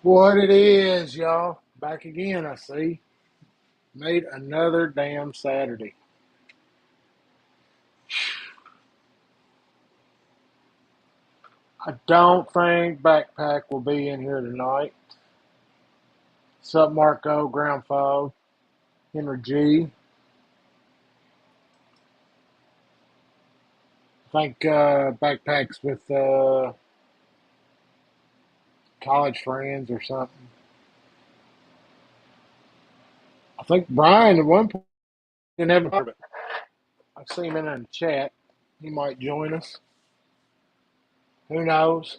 What it is, y'all. Back again, I see. Made another damn Saturday. I don't think Backpack will be in here tonight. Sup, Marco, Ground Fog, Henry G. I think Backpack's with college friends or something. I think Brian at one point didn't have a it. I see him in the chat. He might join us. Who knows?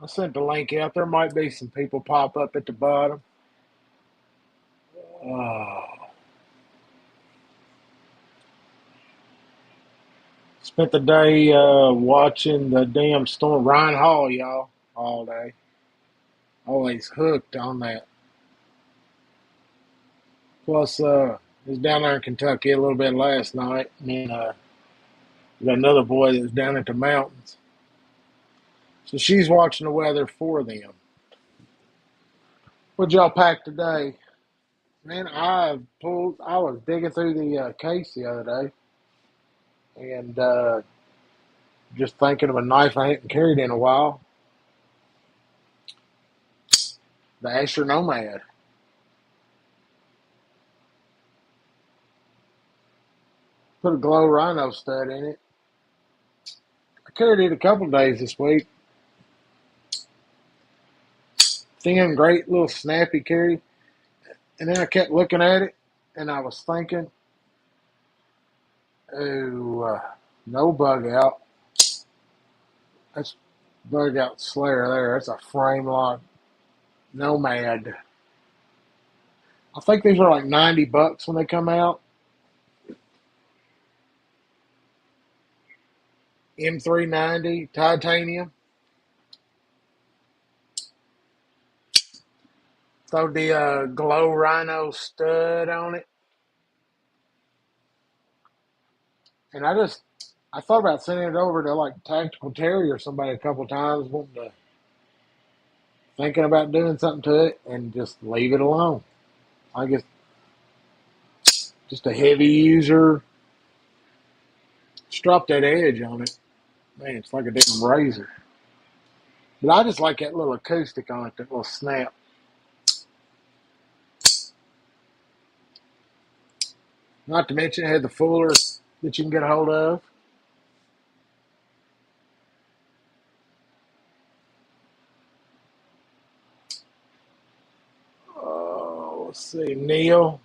I sent the link out. There might be some people pop up at the bottom. Spent the day watching the damn storm. Ryan Hall, y'all, all day. Always hooked on that. Plus, was down there in Kentucky a little bit last night. And then we got another boy that was down at the mountains. So she's watching the weather for them. What y'all pack today? Man, I was digging through the case the other day and just thinking of a knife I hadn't carried in a while. The Asher Nomad. Put a glow rhino stud in it. I carried it a couple of days this week. Thin, great little snappy carry. And then I kept looking at it and I was thinking, oh, no bug out. That's bug out Slayer there. That's a frame lock Nomad. I think these are like $90 when they come out. M390 titanium. Throw the glow rhino stud on it. And I thought about sending it over to like Tactical Terry or somebody a couple times, thinking about doing something to it, and just leave it alone. I guess just a heavy user. Just drop that edge on it. Man, it's like a damn razor. But I just like that little acoustic on it, that little snap. Not to mention it had the fuller that you can get a hold of. Oh, let's see, Neil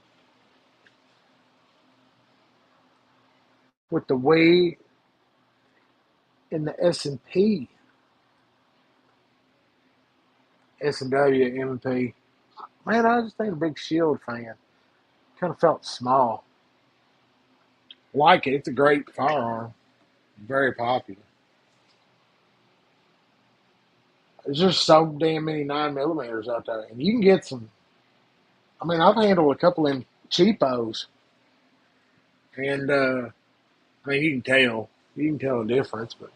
with the W in the S&P. S&W, M&P. Man, I just ain't a big Shield fan. Kind of felt small. Like it. It's a great firearm. Very popular. There's just so damn many 9mm out there. And you can get some. I mean, I've handled a couple of them cheapos. And, I mean, you can tell. You can tell the difference. But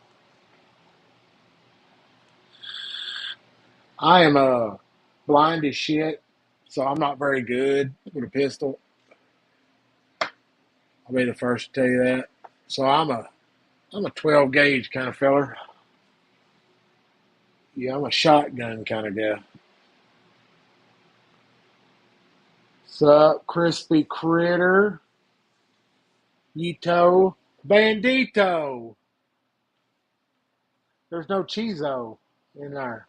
I am blind as shit. So I'm not very good with a pistol. I'll be the first to tell you that. So I'm a 12 gauge kind of feller. Yeah, I'm a shotgun kind of guy. Sup, Crispy Critter, Yito, Bandito. There's no Chizo in there.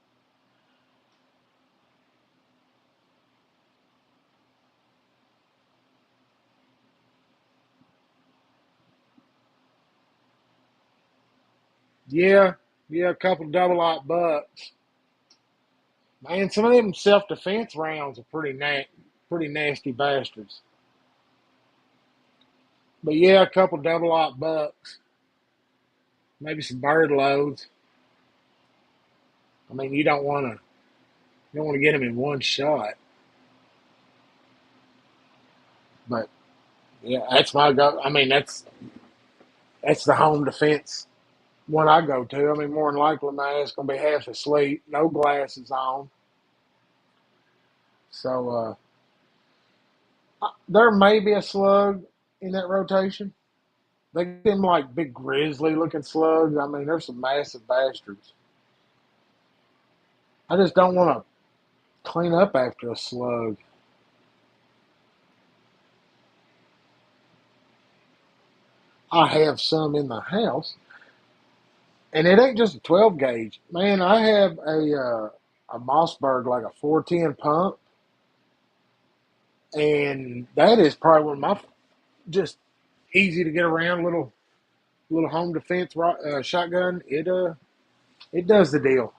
Yeah, a couple double-aught bucks. Man, some of them self-defense rounds are pretty nasty bastards. But yeah, a couple double-aught bucks. Maybe some bird loads. I mean, you don't want to get them in one shot. But yeah, that's my go. I mean, that's the home defense one I go to. I mean, more than likely, my ass gonna be half asleep, no glasses on. So there may be a slug in that rotation. They get them like big grizzly looking slugs. I mean, there's some massive bastards. I just don't want to clean up after a slug. I have some in the house, and it ain't just a 12 gauge. Man, I have a Mossberg, like a 410 pump, and that is probably one of my just easy to get around little home defense shotgun. It does the deal.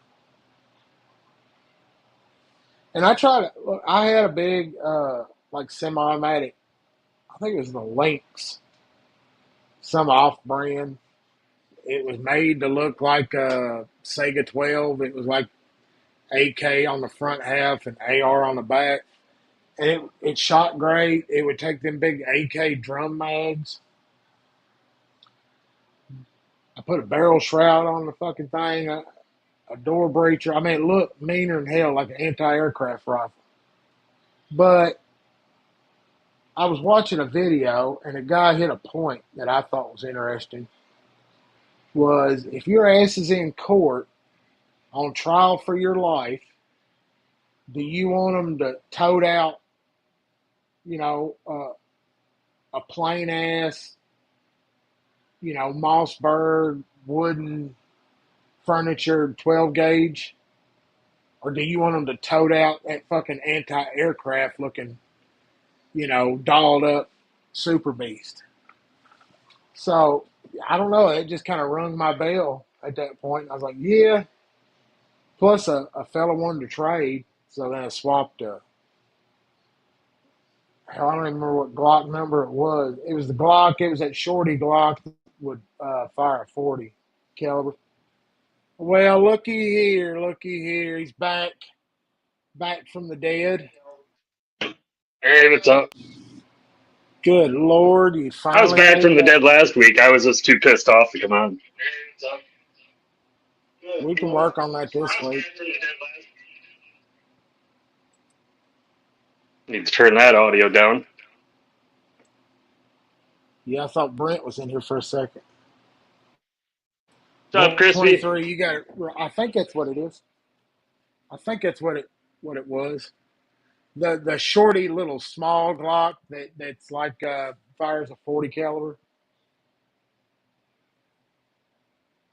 And I tried. Look, I had a big like semi-automatic. I think it was the Lynx, some off-brand. It was made to look like a Sega 12. It was like AK on the front half and AR on the back. And it shot great. It would take them big AK drum mags. I put a barrel shroud on the fucking thing, a door breacher. I mean, it looked meaner than hell, like an anti-aircraft rifle. But I was watching a video, and a guy hit a point that I thought was interesting. Was if your ass is in court on trial for your life, do you want them to tote out, you know, a plain ass, Mossberg wooden furniture 12 gauge, or do you want them to tote out that fucking anti-aircraft looking, dolled up super beast? So I don't know. It just kind of rung my bell at that point. I was like, yeah. Plus, a fella wanted to trade, so then I swapped. Hell, I don't even remember what Glock number it was. It was the Glock. It was that shorty Glock that would fire a 40 caliber. Well, looky here. He's back from the dead. Hey, what's up? Good Lord, you I was finally back made from it the back. dead last week. I was just too pissed off to come on. We can work on that this week. Need to turn that audio down. Yeah, I thought Brent was in here for a second. What's up, Brent Crispy? 23, you got it. I think that's what it is. I think that's what it was. The shorty little small Glock that's like fires a 40 caliber.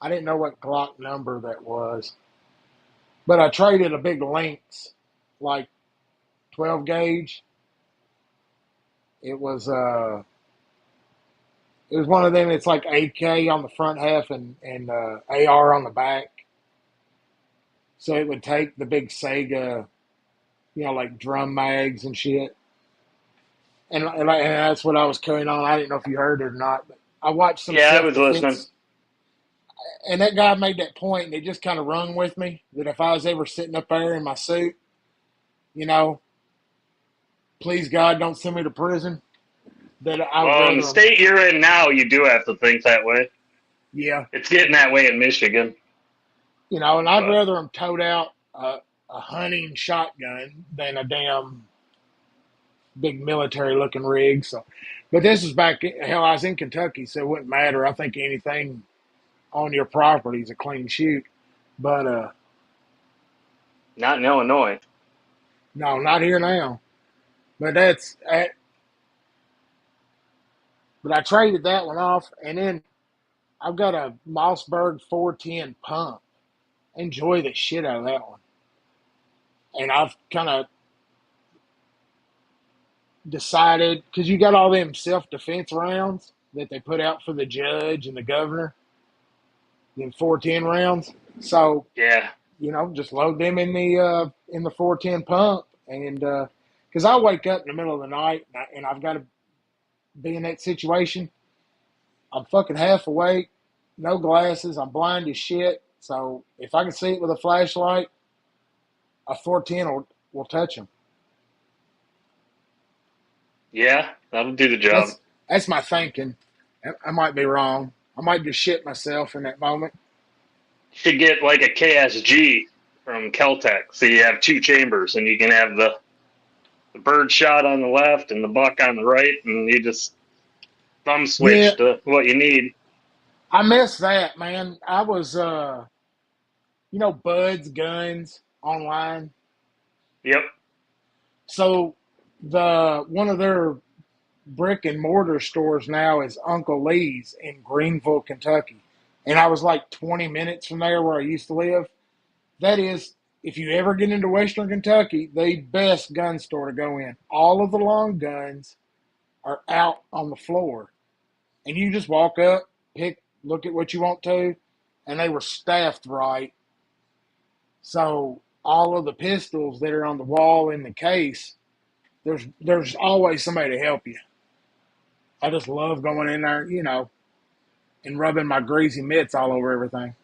I didn't know what Glock number that was, but I traded a big Lynx, like 12 gauge. It was one of them. It's like AK on the front half and AR on the back. So it would take the big Sega, like drum mags and shit. And that's what I was carrying on. I didn't know if you heard it or not, but I watched some Yeah, I was listening. self-defense, and that guy made that point, and it just kind of rung with me that if I was ever sitting up there in my suit, you know, please God, don't send me to prison. That I would Well, in the rather them. state you're in now, you do have to think that way. Yeah, It's getting that way in Michigan. and I'd But rather them tote out a hunting shotgun than a damn big military-looking rig. So, but this is back. Hell, I was in Kentucky, so it wouldn't matter. I think anything on your property is a clean shoot. But not in Illinois. no, not here now. But but I traded that one off, and then I've got a Mossberg 410 pump. Enjoy the shit out of that one. And I've kind of decided, because you got all them self-defense rounds that they put out for the judge and the governor, them 410 rounds. So, Yeah. just load them in the 410 pump, and because I wake up in the middle of the night and I've got to be in that situation. I'm fucking half awake, no glasses, I'm blind as shit. So if I can see it with a flashlight, a 410 will touch them. Yeah, that'll do the job. That's my thinking. I might be wrong. I might just shit myself in that moment. Should get like a KSG from Keltec, so you have two chambers, and you can have the the bird shot on the left and the buck on the right, and you just thumb Yeah, switch to what you need. I miss that, man. I was, Bud's Guns online. Yep. So one of their brick and mortar stores now is Uncle Lee's in Greenville, Kentucky. And I was like 20 minutes from there where I used to live. That is, if you ever get into Western Kentucky, the best gun store to go in. All of the long guns are out on the floor. And you just walk up, look at what you want to, and they were staffed right. So all of the pistols that are on the wall in the case, there's always somebody to help you. I just love going in there, and rubbing my greasy mitts all over everything.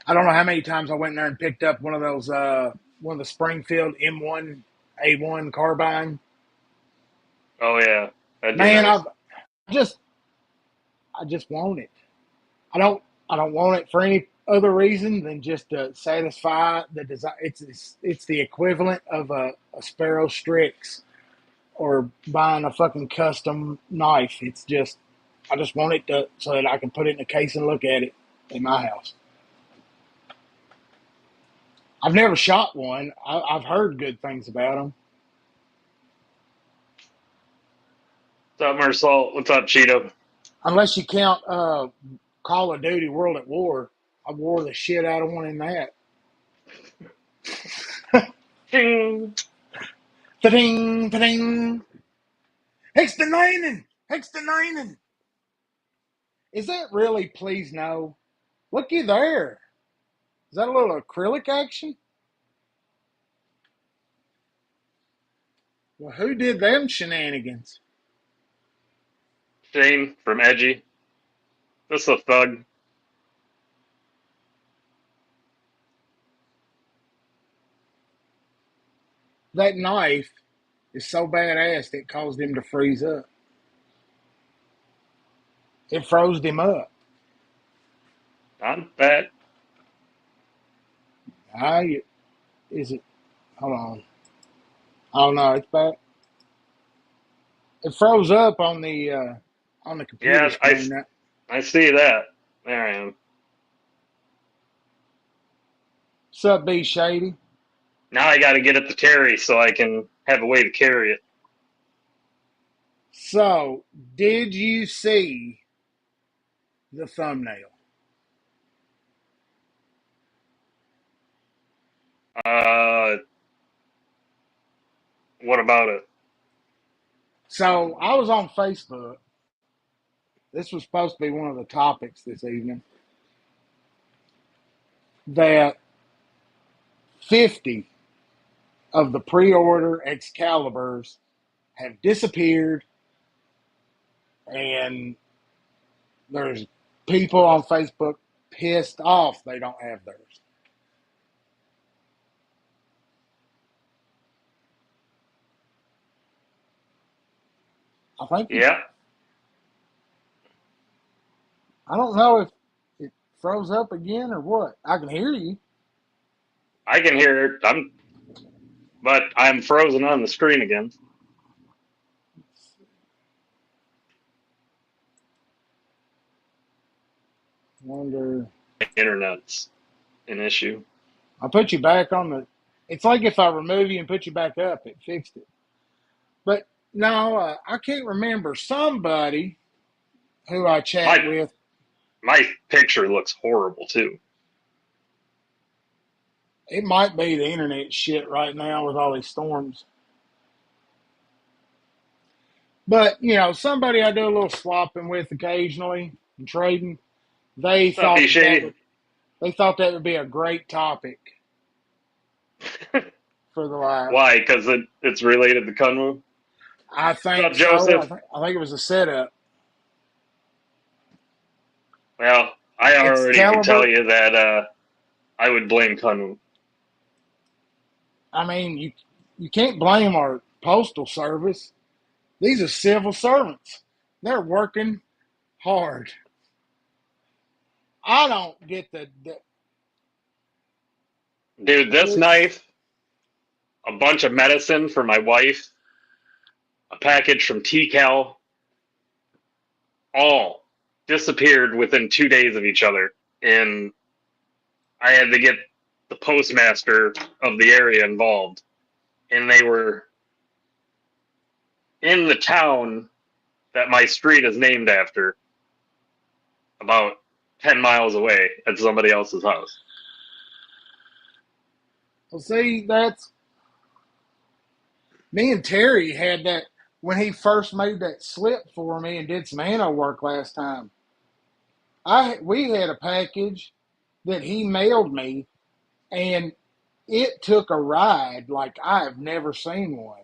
I don't know how many times I went in there and picked up one of the Springfield M1 A1 carbine. Oh yeah, that'd be Man, nice. just I just want it. I don't want it for any other reason than just to satisfy the desire. It's the equivalent of a Sparrow Strix or buying a fucking custom knife. I just want it so that I can put it in a case and look at it in my house. I've never shot one. I've heard good things about them. What's up, Marcel? What's up, Cheeto? Unless you count Call of Duty World at War. I wore the shit out of one in that. Ding. Ta-ding, ta-ding. Hextenainen! Hextenainen! Is that really please no? Looky there. Is that a little acrylic action? Well, who did them shenanigans? Shane from Edgy. This is a thug. That knife is so badass it caused him to freeze up. It froze him up. Not bad. Is it? Hold on. Oh no, it's back. It froze up on the computer Yeah, screen. I see that. There I am. What's up, B Shady? Now I got to get it to Terry so I can have a way to carry it. So, did you see the thumbnail? Uh, what about it? So, I was on Facebook. This was supposed to be one of the topics this evening. That 50 of the pre-order Excaliburs have disappeared, and there's people on Facebook pissed off they don't have theirs. I think Yeah, I don't know if it froze up again or what. I can hear you. I can hear it. But I'm frozen on the screen again. Wonder. Internet's an issue. I put you back on the. It's like if I remove you and put you back up, it fixed it. But no, I can't remember somebody who I chat My with. my picture looks horrible too. It might be the internet shit right now with all these storms. But somebody I do a little swapping with occasionally and trading. They What's up, thought B that Shady? would be a great topic for the live. Why? Because it's related to Kunwu. I What's up, think so. Joseph? I think it was a setup. Well, I already can tell Excalibur. you that I would blame Kunwu. I mean, you can't blame our postal service. These are civil servants. They're working hard. I don't get Dude, this it's knife a bunch of medicine for my wife, a package from TCal, all disappeared within 2 days of each other. And I had to get the postmaster of the area involved. And they were in the town that my street is named after, about 10 miles away at somebody else's house. Well, see, that's me and Terry had that when he first made that slip for me and did some anno work last time. We had a package that he mailed me, and it took a ride like I've never seen one.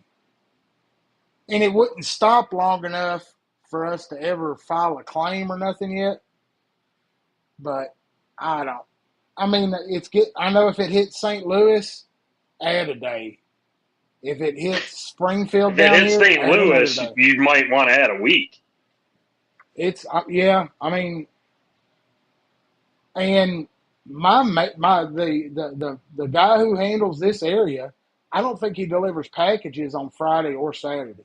And it wouldn't stop long enough for us to ever file a claim or nothing yet. But I don't. I mean, I know if it hits St. Louis, add a day. If it hits Springfield If it down hits here, St. add another Louis, day. you might want to add a week. It's yeah. I mean, and the guy who handles this area, I don't think he delivers packages on Friday or Saturday.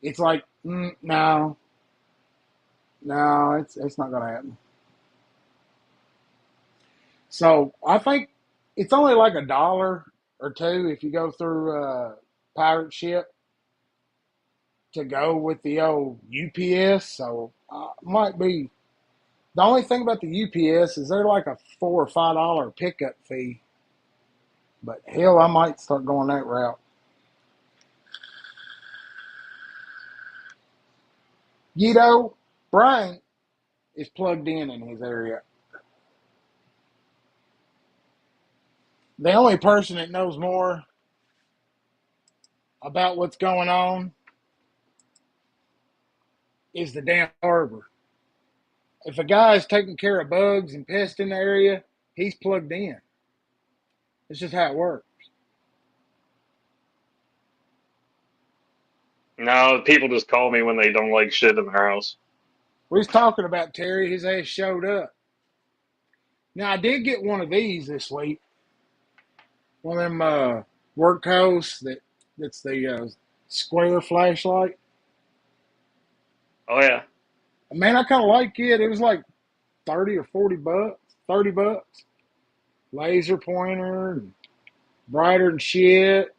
It's like no, it's not going to happen. So I think it's only like $1 or $2 if you go through pirate ship to go with the old UPS. So might be the only thing about the UPS is they're like a $4 or $5 pickup fee. But hell, I might start going that route. Guido, Brian is plugged in his area. The only person that knows more about what's going on is the damn harbor. If a guy is taking care of bugs and pests in the area, he's plugged in. It's just how it works. No, people just call me when they don't like shit in their house. We was talking about Terry. His ass showed up. Now, I did get one of these this week. One of them work hosts that's the square flashlight. Oh, yeah. Man, I kind of like it. It was like 30 or 40 bucks, 30 bucks. Laser pointer, and brighter than shit.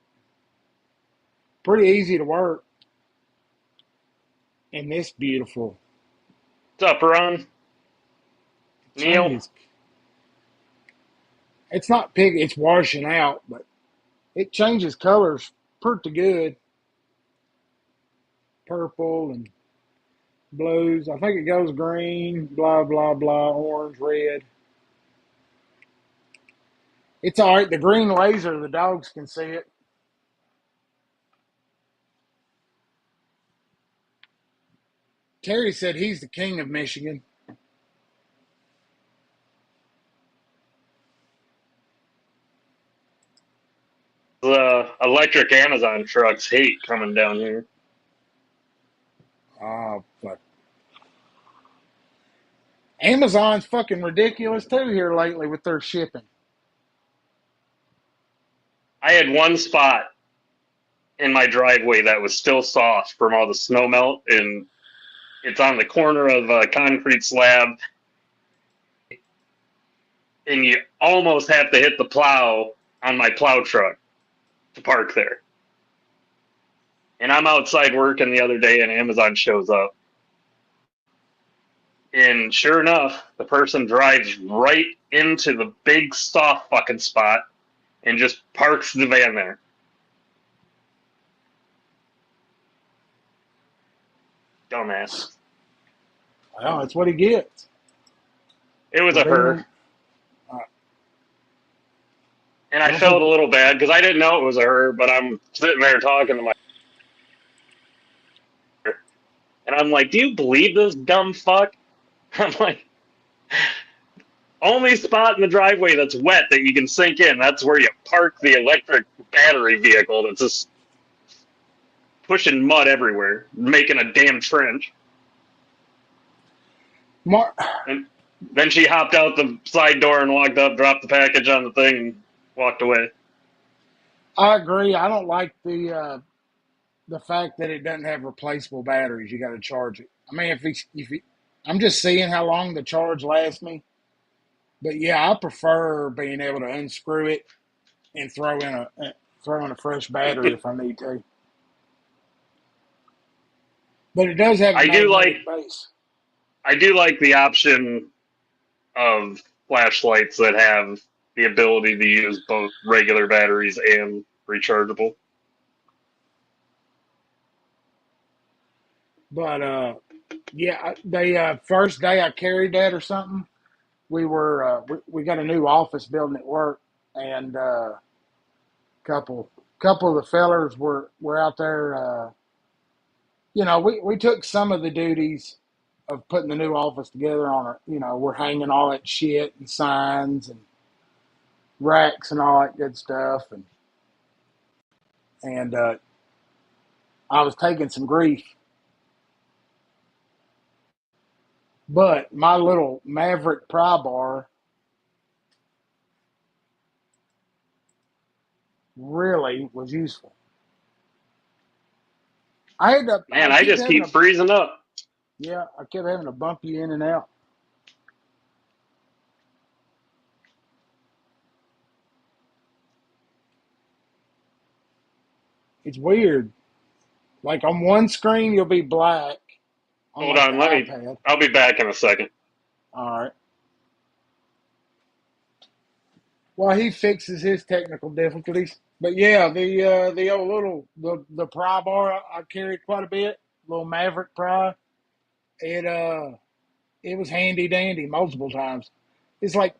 Pretty easy to work. And this beautiful. What's up, Ron? Neil? Changes. It's not pig, it's washing out, but it changes colors pretty good. Purple and blues. I think it goes green, blah, blah, blah, orange, red. It's all right. The green laser, the dogs can see it. Terry said he's the king of Michigan. The electric Amazon trucks hate coming down here. But Amazon's fucking ridiculous too here lately with their shipping. I had one spot in my driveway that was still soft from all the snow melt, and it's on the corner of a concrete slab, and you almost have to hit the plow on my plow truck to park there. And I'm outside working the other day, and Amazon shows up. And sure enough, the person drives right into the big soft fucking spot and just parks the van there. Dumbass. Well, that's what he gets. It was a her. And I felt a little bad because I didn't know it was a her, but I'm sitting there talking to my. And I'm like, do you believe this dumb fuck? I'm like, only spot in the driveway that's wet that you can sink in, that's where you park the electric battery vehicle that's just pushing mud everywhere, making a damn trench. And then she hopped out the side door and walked up, dropped the package on the thing, and walked away. I agree. I don't like the fact that it doesn't have replaceable batteries. You got to charge it. I mean, I'm just seeing how long the charge lasts me. But yeah, I prefer being able to unscrew it and throw in a fresh battery if I need to. But it does have a I do like magnetic base. I do like the option of flashlights that have the ability to use both regular batteries and rechargeable. But yeah, they first day I carried that or something. We got a new office building at work, and couple couple of the fellers were out there. We took some of the duties of putting the new office together on our, we're hanging all that shit and signs and racks and all that good stuff, and I was taking some grief, but my little Maverick pry bar really was useful. I Man, I keep just having keep a freezing up. Yeah, I kept having to bump you in and out. It's weird. Like on one screen, you'll be black on Hold like the on, iPad. I'll be back in a second. All right. Well, he fixes his technical difficulties. But yeah, the old the pry bar I carried quite a bit, little Maverick pry. It was handy dandy multiple times. It's like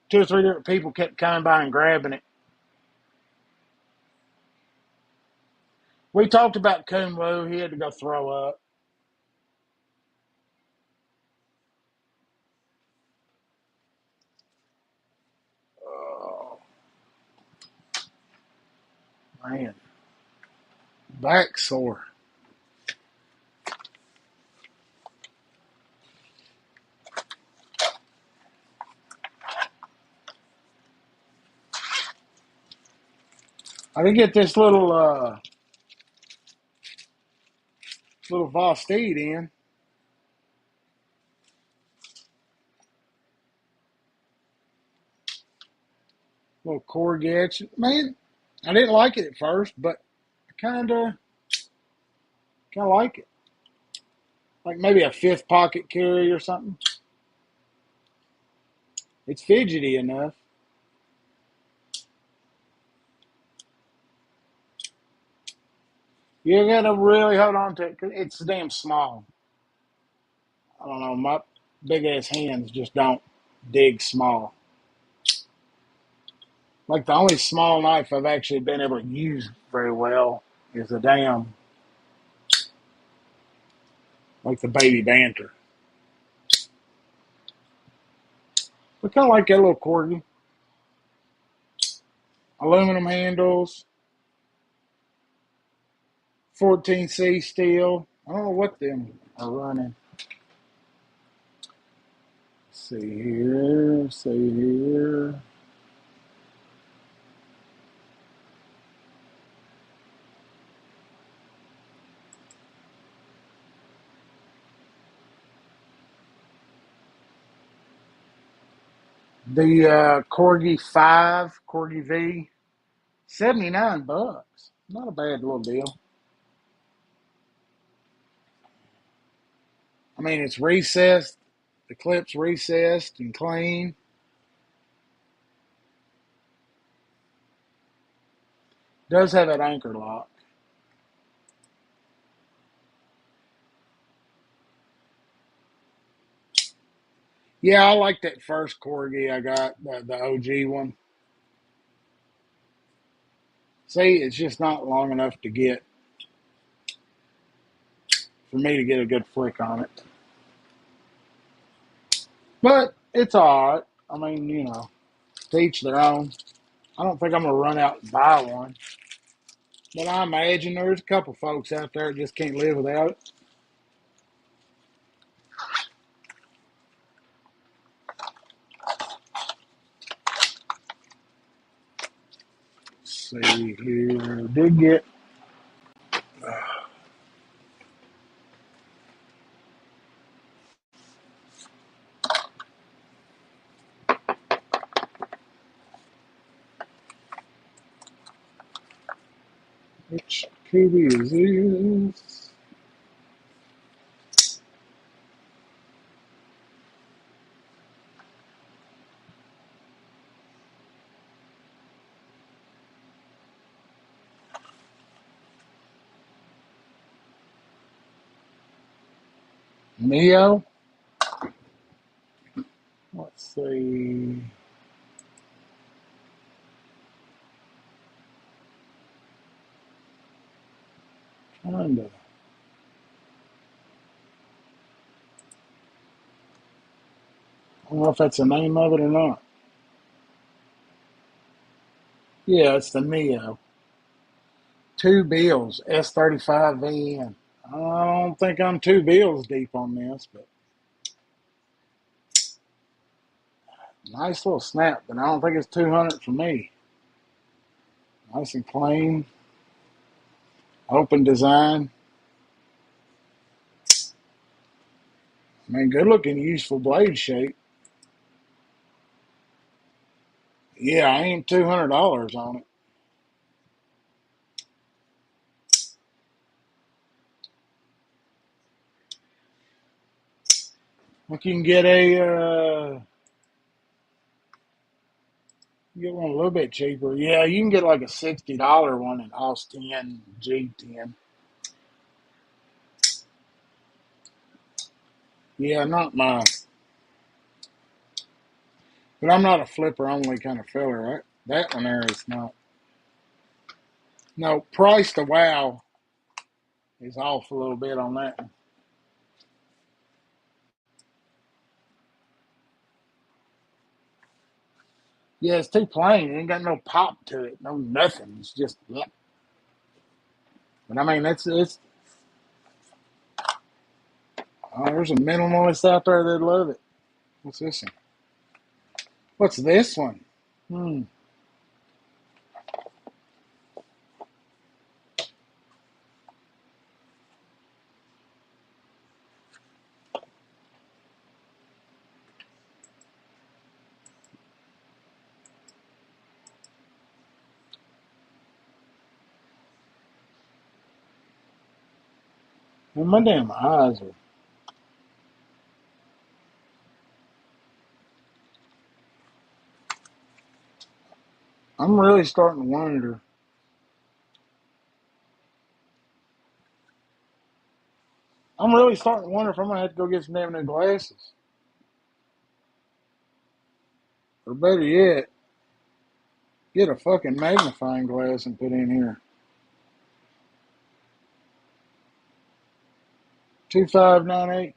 two or three different people kept coming by and grabbing it. We talked about Kunwu. He had to go throw up. Oh man, back sore. I did get this little Vosteed in. Little corgi action. Man, I didn't like it at first, but I kinda like it. Like maybe a fifth pocket carry or something. It's fidgety enough. You gotta really hold on to it because it's damn small. I don't know, my big ass hands just don't dig small. Like the only small knife I've actually been able to use very well is a damn like the baby banter. I kind of like that little corgi. Aluminum handles, 14C steel. I don't know what them are running. See here. The Corgi 5, Corgi V, $79. Not a bad little deal. I mean, it's recessed. The clip's recessed and clean. Does have that anchor lock. Yeah, I like that first Corgi I got, the OG one. See, it's just not long enough to get for me to get a good flick on it. But it's all right. I mean, to each their own. I don't think I'm gonna run out and buy one, but I imagine there's a couple folks out there that just can't live without it. see here. Did get which Kubi is this? Neo. Let's see. Trying to. I don't know if that's the name of it or not. Yeah, it's the Neo. 2 bills, S35VN. I don't think I'm 2 bills deep on this, but nice little snap, but I don't think it's 200 for me. Nice and clean. Open design. I mean, good looking, useful blade shape. Yeah, I ain't $200 on it. Like you can get get one a little bit cheaper. Yeah, you can get like a $60 one in Austin G10. Yeah, not mine. But I'm not a flipper only kind of fella, right? That one there is not. No, price to wow is off a little bit on that one. Yeah, it's too plain. It ain't got no pop to it, no nothing. It's just, yeah. But I mean, it's. Oh, there's a minimalist out there that love it. What's this one? What's this one? Hmm. Well, my damn eyes are. I'm really starting to wonder. I'm really starting to wonder if I'm gonna have to go get some damn new glasses, or better yet, get a fucking magnifying glass and put in here. 2598.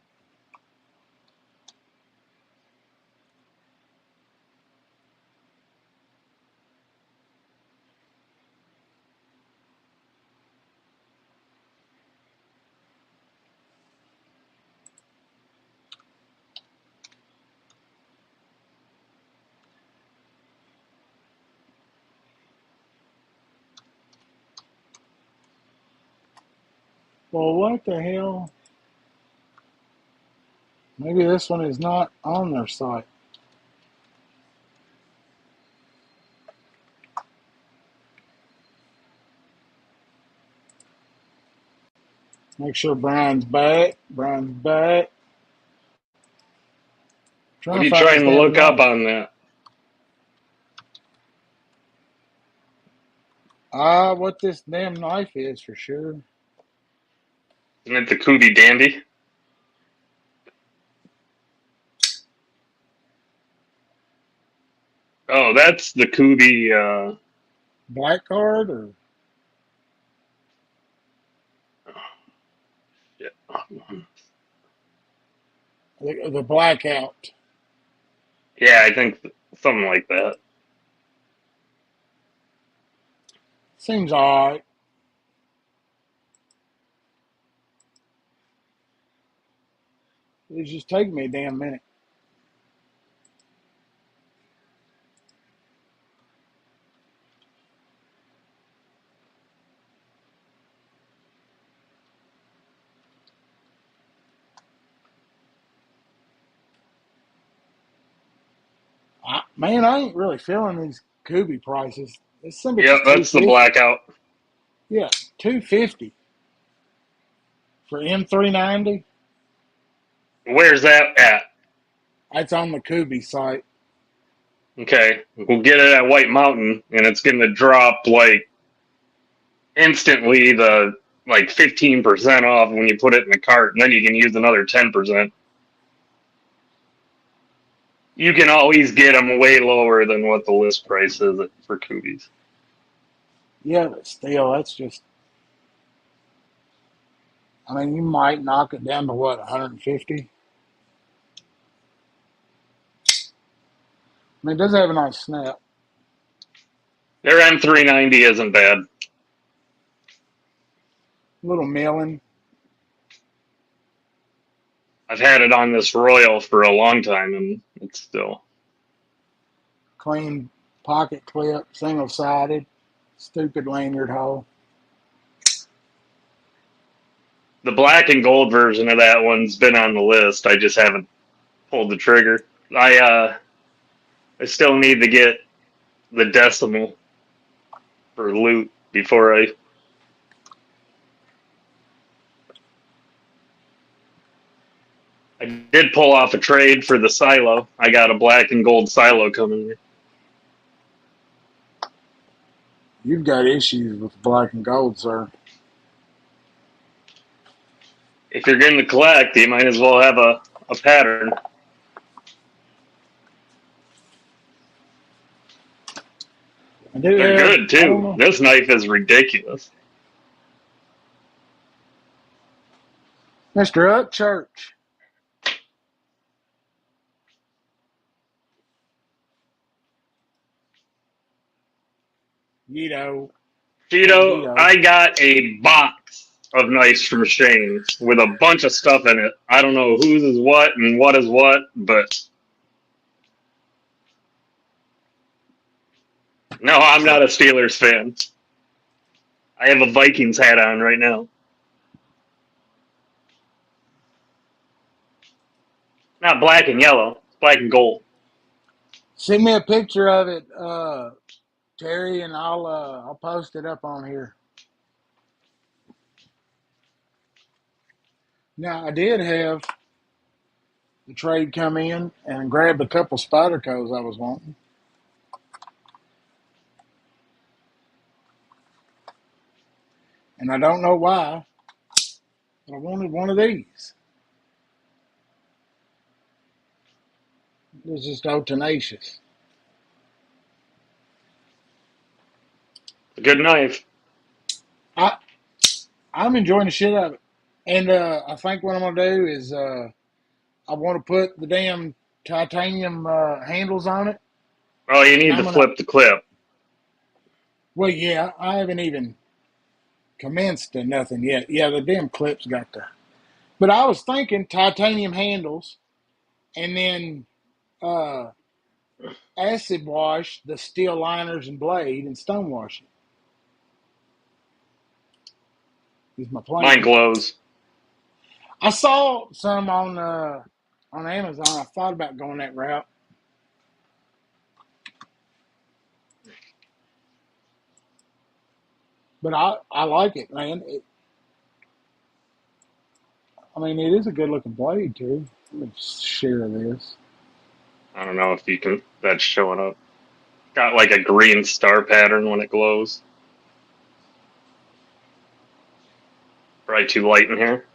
Well, what the hell? Maybe this one is not on their site. Make sure Brian's back. Brian's back. What Trying are to you find this trying to damn look up knife. on that? What this damn knife is for sure. Isn't it the Cootie Dandy? Oh, that's the Cootie. Black card or Shit. the blackout. Yeah, I think something like that. Seems alright. It's just taking me a damn minute. Man, I ain't really feeling these Kubi prices. This some bitch is Yep, that's the 250. blackout. Yeah, 250 for M390. Where's that at? That's on the Kubi site. Okay, we'll get it at White Mountain, and it's going to drop like instantly the like 15% off when you put it in the cart, and then you can use another 10%. You can always get them way lower than what the list price is for Kubis. Yeah, but still, that's just. I mean, you might knock it down to what, 150. I mean, it does have a nice snap. Their M390 isn't bad. A little milling. I've had it on this Royal for a long time, and it's still. Clean pocket clip, single sided, stupid lanyard hole. The black and gold version of that one's been on the list. I just haven't pulled the trigger. I still need to get the decimal for loot before I did pull off a trade for the silo. I got a black and gold silo coming in. You've got issues with black and gold, sir. If you're going to collect, you might as well have a pattern. They're good too. This knife is ridiculous. Mr. Upchurch. Cheeto, I got a box of knives from Shane with a bunch of stuff in it. I don't know whose is what and what is what, but no, I'm not a Steelers fan. I have a Vikings hat on right now. Not black and yellow, black and gold. Send me a picture of it, Terry, and I'll post it up on here. Now I did have the trade come in and grabbed a couple Spydercos I was wanting. And I don't know why, but I wanted one of these. It was just so tenacious. A good knife. I'm enjoying the shit out of it. And I think what I'm going to do is I want to put the damn titanium handles on it. Oh, you need to flip the clip. Well, yeah, I haven't even commenced to nothing yet. Yeah, the damn clip's got to. But I was thinking titanium handles and then acid wash the steel liners and blade and stone wash it. Is my plan. Mine glows. I saw some on Amazon. I thought about going that route. But I like it, man. It is a good looking blade too. Let's share this. I don't know if you can. That's showing up. Got like a green star pattern when it glows. Probably too light in here.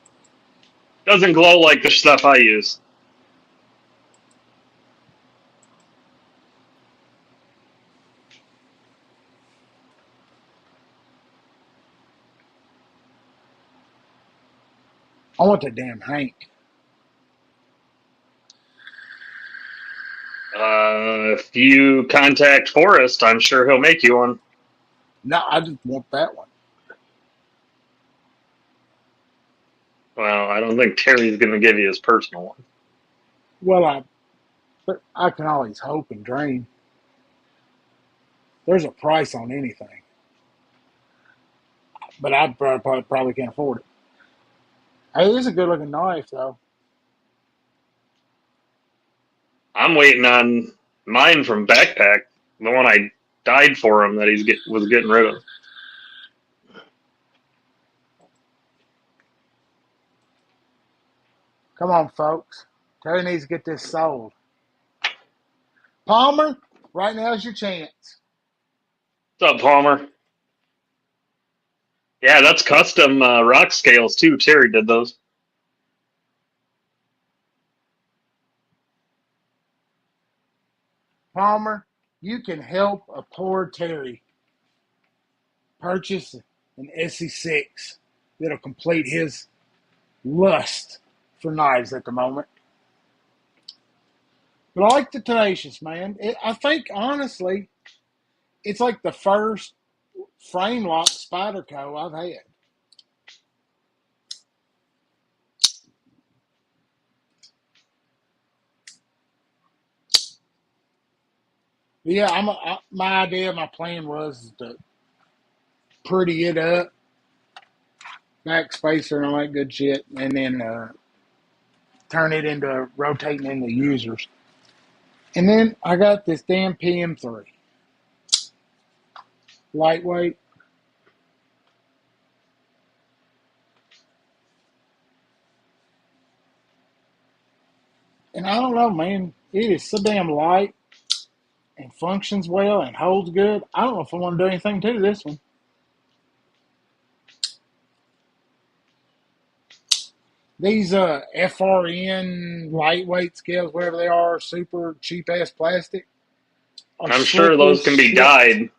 Doesn't glow like the stuff I use. I want that damn Hank. If you contact Forrest, I'm sure he'll make you one. No, I just want that one. Well, I don't think Terry's going to give you his personal one. Well, I can always hope and dream. There's a price on anything, but I probably can't afford it. Hey, it is a good looking knife, though. I'm waiting on Mine from Backpack, the one I died for him that was getting rid of. Come on, folks. Terry needs to get this sold. Palmer, right now is your chance. What's up, Palmer? Yeah, that's custom rock scales too. Terry did those. Palmer, you can help a poor Terry purchase an SE6 that'll complete his lust for knives at the moment. But I like the Tenacious, man. I think, honestly, it's like the first frame lock Spyderco I've had. But yeah, my plan was to pretty it up, backspacer and all that good shit, and then turn it into rotating into users. And then I got this damn PM3. Lightweight. And I don't know, man. It is so damn light and functions well and holds good. I don't know if I want to do anything to this one. These FRN lightweight scales, whatever they are, super cheap ass plastic, are I'm sure slick as those can be shit. dyed.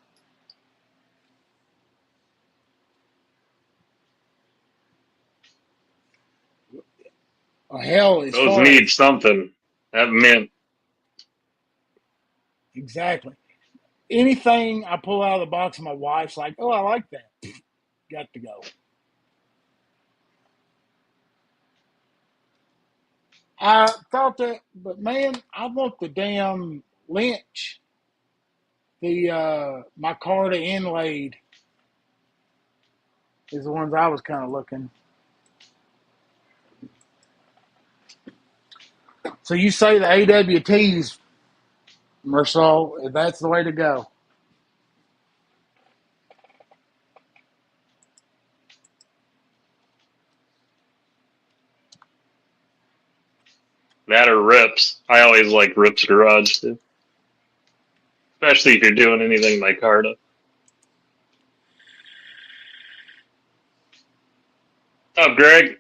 Hell, as Those far need as something. That mint. exactly anything I pull out of the box, my wife's like, "Oh, I like that." Got to go. I thought that, but man, I want the damn Lynch, the micarta inlaid is the ones I was kind of looking. So you say the AWTs, Marcel, that's the way to go. That or Rips. I always like Rips Garage too. Especially if you're doing anything like Carta. What's up, Greg?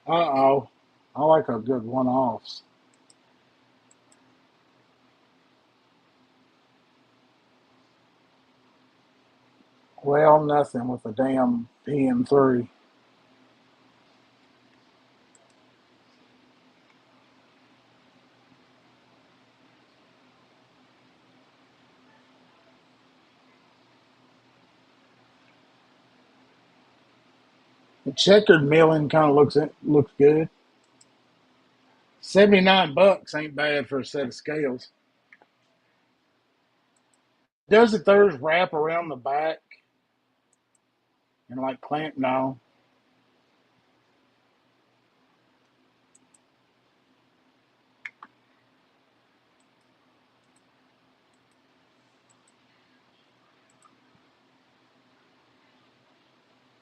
Uh-oh. I like a good one-offs. Well, nothing with a damn PM3. The checkered milling kind of looks good. $79 ain't bad for a set of scales. Doesn't theirs wrap around the back and like clamp? No.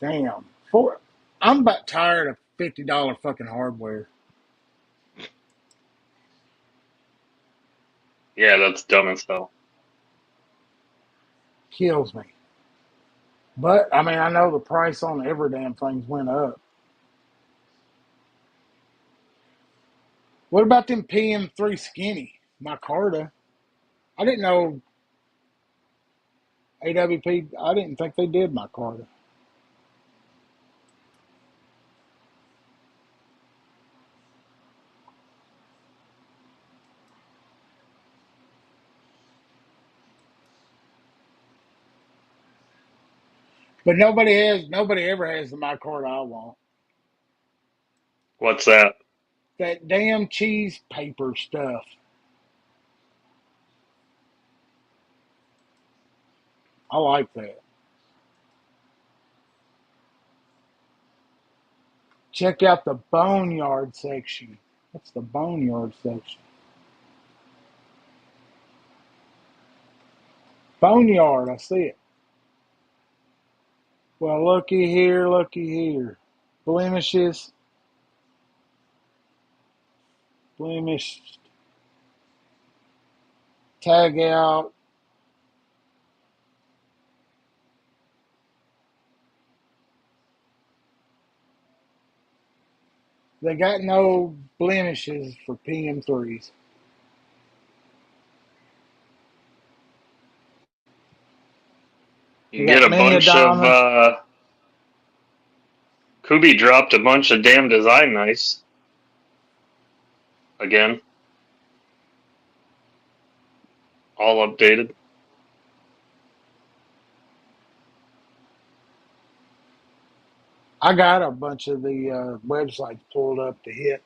Damn. I'm about tired of $50 fucking hardware. Yeah, that's dumb as hell. Kills me. But I mean, I know the price on every damn thing's went up. What about them PM3 skinny? Micarta. I didn't know AWP. I didn't think they did Micarta. But nobody ever has the micarta I want. What's that? That damn cheese paper stuff. I like that. Check out the boneyard section. What's the boneyard section? Boneyard, I see it. Well, looky here, looky here. Blemishes, blemished, tag out. They got no blemishes for PM3s. You They can get got a many bunch of diamonds. Kubi dropped a bunch of damn design knives again, all updated. I got a bunch of the websites pulled up to hit.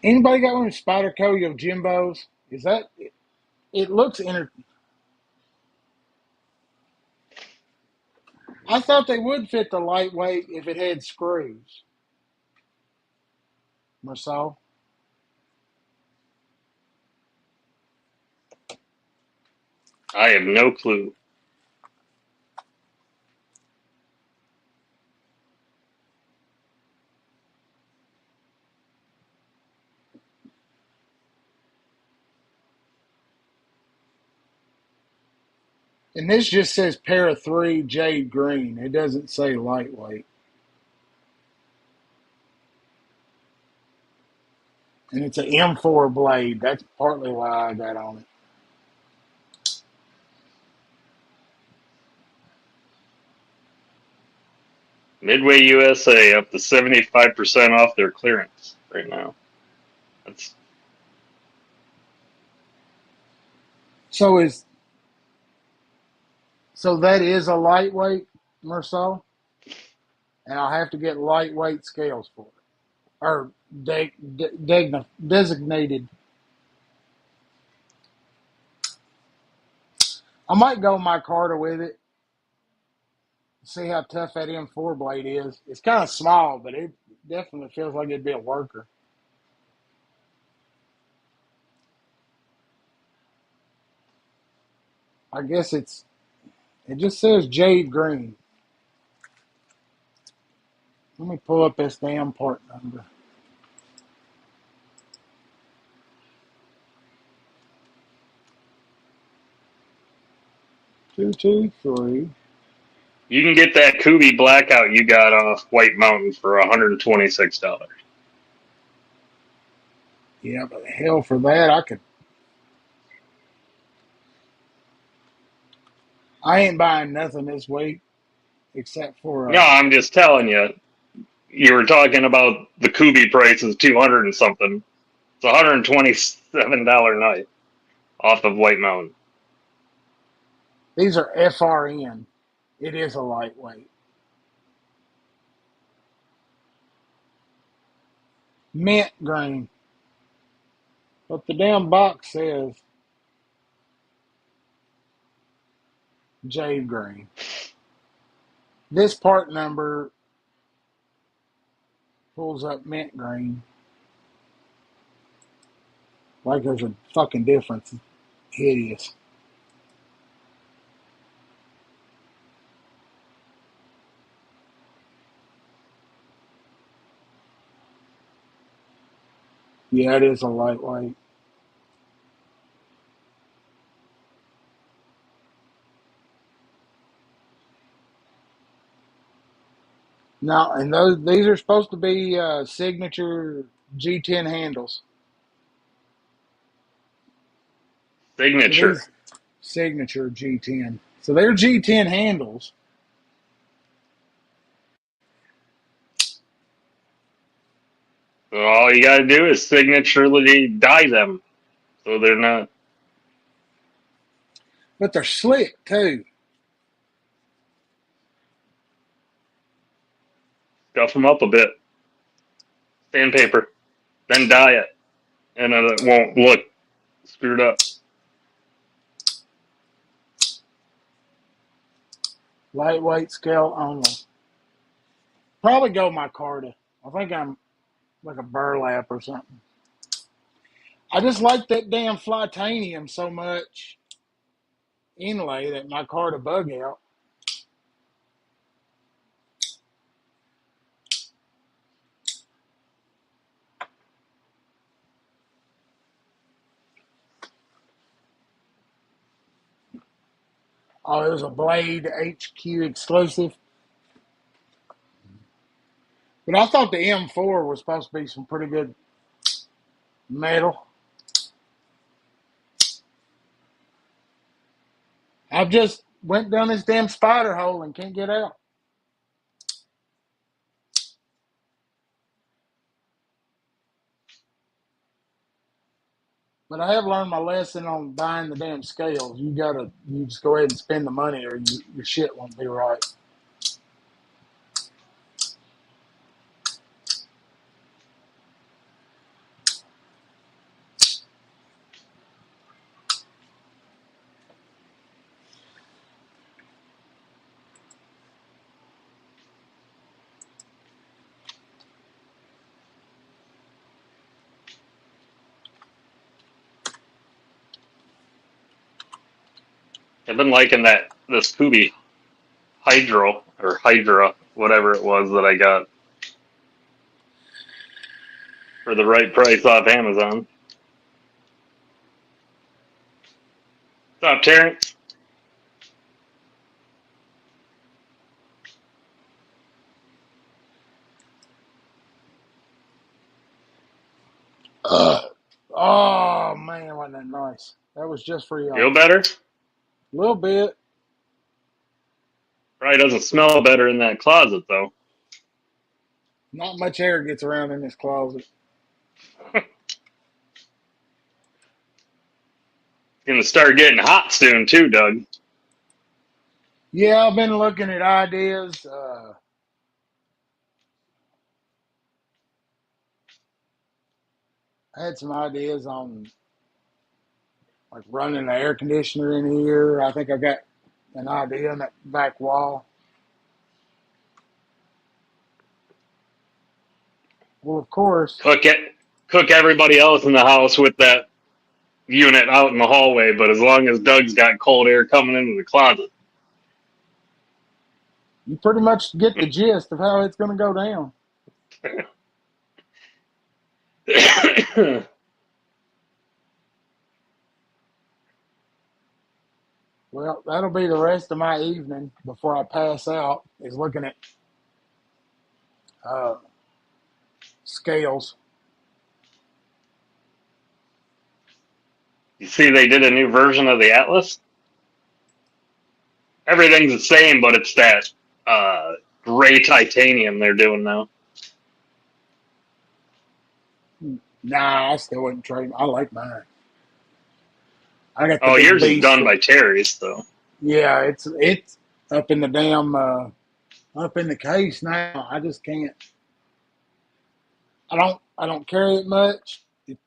Anybody got one of Spyderco Yojimbos? Is that it looks I thought they would fit the lightweight if it had screws. Marcel? I have no clue. And this just says para 3 jade green. It doesn't say lightweight. And it's an M4 blade. That's partly why I got on it. Midway USA up to 75% off their clearance right now. That's So is so that is a lightweight, Marcel? And I'll have to get lightweight scales for it. Or designated. I might go my Carter with it. See how tough that M4 blade is. It's kind of small, but it definitely feels like it'd be a worker. I guess it just says jade green. Let me pull up this damn part number. 223. you can get that Kubi blackout you got off White Mountain for $126. Yeah, but hell for that, I ain't buying nothing this week except for No, I'm just telling you. You were talking about the Kubi price is 200 and something. It's $127 knife off of White Mountain. these are FRN. It is a lightweight. Mint green. But the damn box says jade green. This part number pulls up mint green. Like there's a fucking difference. Hideous. Yeah, it is a lightweight. Now, and these are supposed to be signature G10 handles. So Signature. these signature G10. So they're G10 handles. So all you gotta do is signaturely dye them, so they're not. But they're slick too. Scuff them up a bit, sandpaper, then dye it, and it won't look screwed up. Lightweight scale only. Probably go micarta. I think I'm like a burlap or something. I just like that damn flitanium so much inlay that micarta bug out. Oh, it was a Blade HQ exclusive. But I thought the M4 was supposed to be some pretty good metal. I've just went down this damn spider hole and can't get out. But I have learned my lesson on buying the damn scales. You just go ahead and spend the money or your shit won't be right. I've been liking this Kubi Hydra, whatever it was that I got for the right price off Amazon. What's up, Terrence? Oh man, wasn't that nice? That was just for y'all. Feel better? A little bit. Probably doesn't smell better in that closet though. Not much air gets around in this closet. It's gonna start getting hot soon too, Doug. Yeah, I've been looking at ideas. I had some ideas on like running the air conditioner in here. I think I got an idea on that back wall. Well, of course. Cook everybody else in the house with that unit out in the hallway, but as long as Doug's got cold air coming into the closet. You pretty much get the gist of how it's going to go down. Well, that'll be the rest of my evening before I pass out, is looking at uh, scales. You see, they did a new version of the Atlas. Everything's the same, but it's that gray titanium they're doing now. Nah, I still wouldn't trade. I like mine. I got the Oh, big yours is beast. done by Terry's, though. Yeah, it's up in the damn up in the case now. I just can't. I don't carry it much.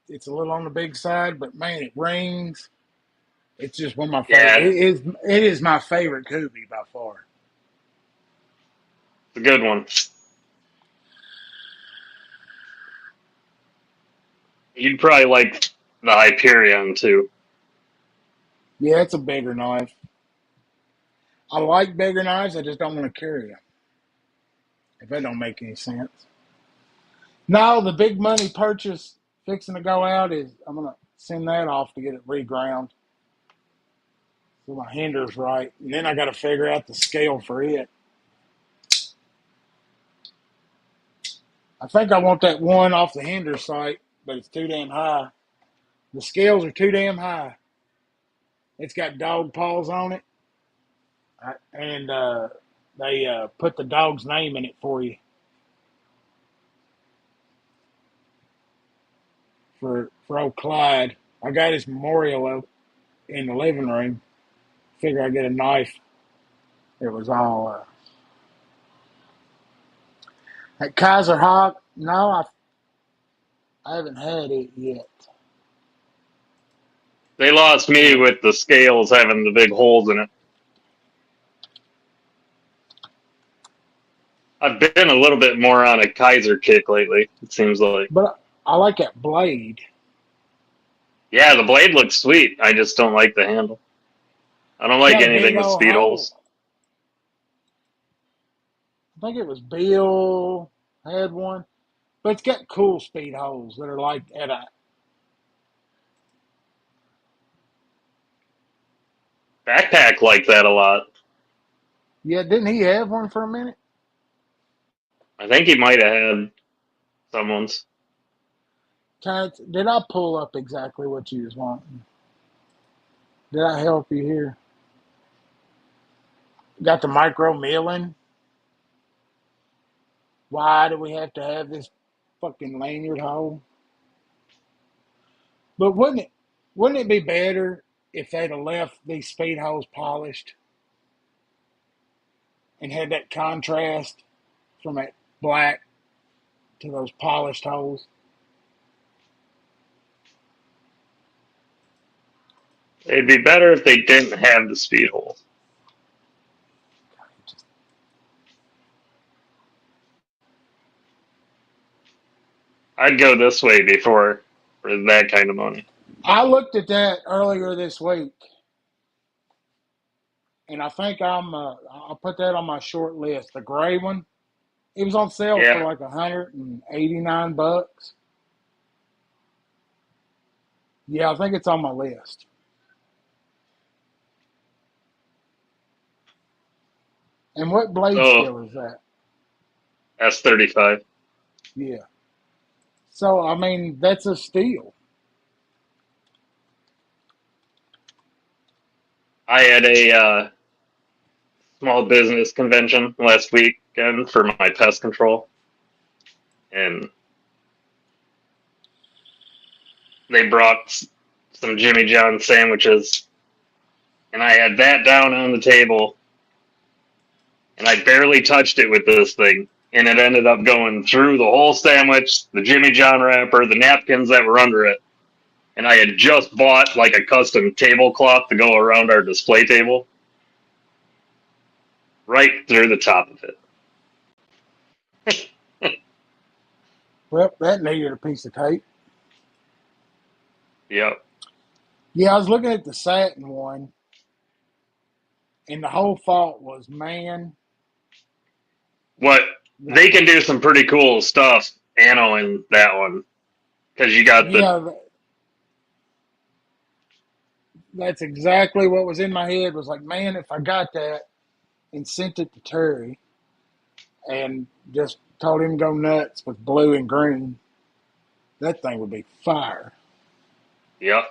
It's a little on the big side, but man, it rings. It's just one of my favorite. Yeah, It is my favorite Kubi by far. it's a good one. You'd probably like the Hyperion too. Yeah, it's a bigger knife. I like bigger knives. I just don't want to carry them. If that don't make any sense. Now the big money purchase fixing to go out is I'm gonna send that off to get it reground so my hinder's right, and then I got to figure out the scale for it. I think I want that one off the hinder site, but it's too damn high. The scales are too damn high. It's got dog paws on it, and they put the dog's name in it for you. for old Clyde. I got his memorial up in the living room. Figure I'd get a knife. It was all at Kaiser Hawk. No, I haven't had it yet. They lost me with the scales having the big holes in it. I've been a little bit more on a Kaiser kick lately, it seems like. But I like that blade. Yeah, the blade looks sweet. I just don't like the handle. I don't It's like got a big anything with old speed hole. holes. I think it was Bill had one, but it's got cool speed holes that are like at a. Backpack like that a lot. Yeah, didn't he have one for a minute? I think he might have had someone's. Did I pull up exactly what you was wanting? Did I help you here? Got the micro milling. Why do we have to have this fucking lanyard hole? But wouldn't it be better if they'd have left these speed holes polished and had that contrast from that black to those polished holes? It'd be better if they didn't have the speed holes. I'd go this way before for that kind of money. I looked at that earlier this week, and I think I'll put that on my short list. The gray one, it was on sale for Yeah. like $189. Yeah, I think it's on my list. And what blade So steel is that? S35. Yeah. So I mean, that's a steal. I had a small business convention last weekend for my pest control, and they brought some Jimmy John sandwiches, and I had that down on the table, and I barely touched it with this thing, and it ended up going through the whole sandwich, the Jimmy John wrapper, the napkins that were under it, and I had just bought like a custom tablecloth to go around our display table, right through the top of it. Well, that needed a piece of tape. Yep. Yeah, I was looking at the satin one, and the whole thought was, man, What that, they can do some pretty cool stuff, Anno in that one, because you got the yeah, that's exactly what was in my head. Was like, man, if I got that and sent it to Terry and just told him to go nuts with blue and green, that thing would be fire. yep.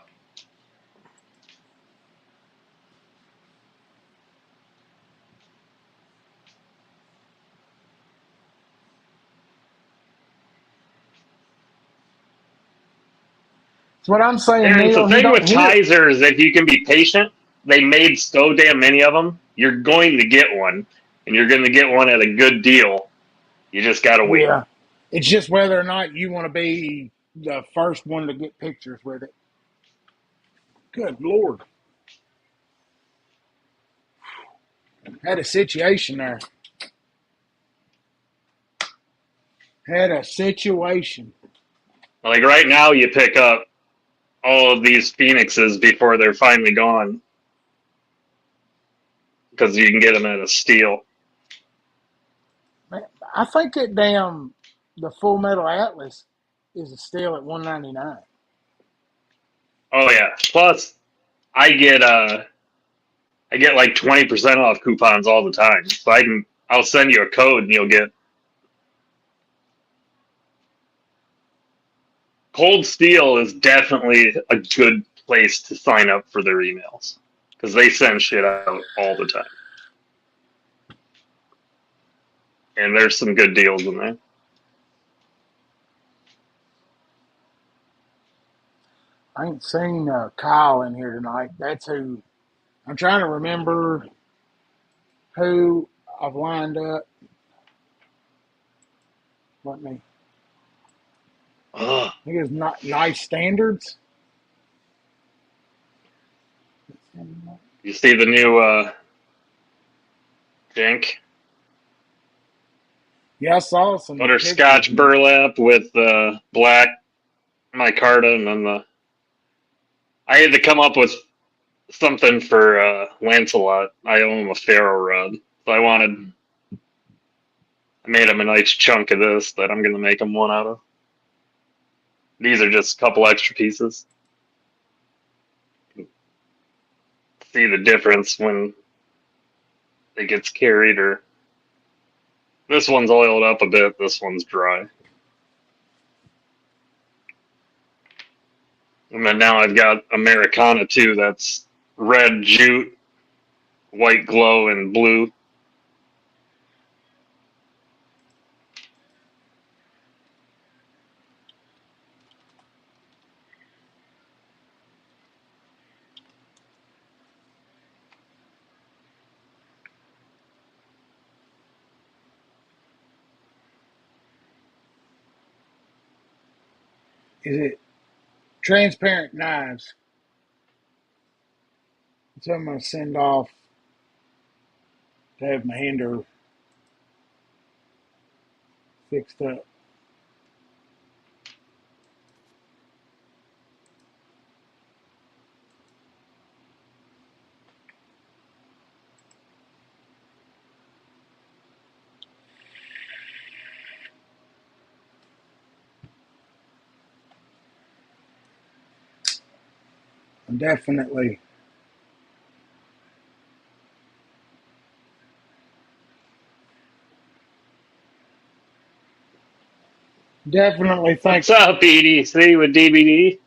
That's what I'm saying, And the Neil. He thing don't with hear. Kaiser is if you can be patient, they made so damn many of them, you're going to get one, and you're going to get one at a good deal. You just got to wait. Yeah, it's just whether or not you want to be the first one to get pictures with it. Good Lord. Had a situation there. Had a situation. Like right now, you pick up all of these Phoenixes before they're finally gone because you can get them at a steal. Man, I think that damn the Full Metal Atlas is a steal at $199. Oh yeah. Plus, I get I get like 20% off coupons all the time. So I'll send you a code and you'll get Cold Steel is definitely a good place to sign up for their emails because they send shit out all the time. And there's some good deals in there. I ain't seen Kyle in here tonight. That's who I'm trying to remember who I've lined up. Let me. Oh, I think it's not Knife Standards. you see the new Jink? Yeah, I saw some pictures. Butterscotch burlap with black micarta, and then I had to come up with something for Lancelot. I owe him a ferro rod, so I made him a nice chunk of this that I'm gonna make him one out of. These are just a couple extra pieces. See the difference when it gets carried, or this one's oiled up a bit, this one's dry. And then now I've got Americana too, that's red jute, white glow, and blue. Is it transparent knives? So I'm going to send off to have my hander fixed up. I'm definitely think What's up, EDC with DBD?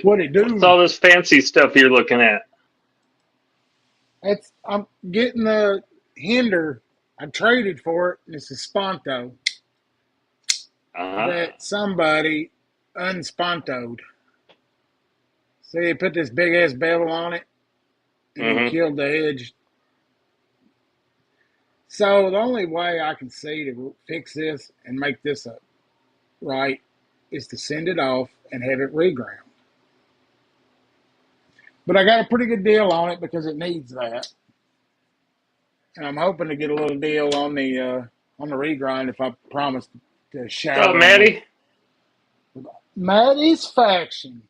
what it What's do. all this fancy stuff you're looking at? I'm getting the hinder. I traded for it, and it's a Sponto Uh-huh. that somebody unspontoed. See, they put this big ass bevel on it, and then Mm-hmm. killed the edge. So the only way I can see to fix this and make this up right is to send it off and have it reground. But I got a pretty good deal on it because it needs that, and I'm hoping to get a little deal on the regrind if I promise to What's up, shower them Maddie? with Maddie's faction.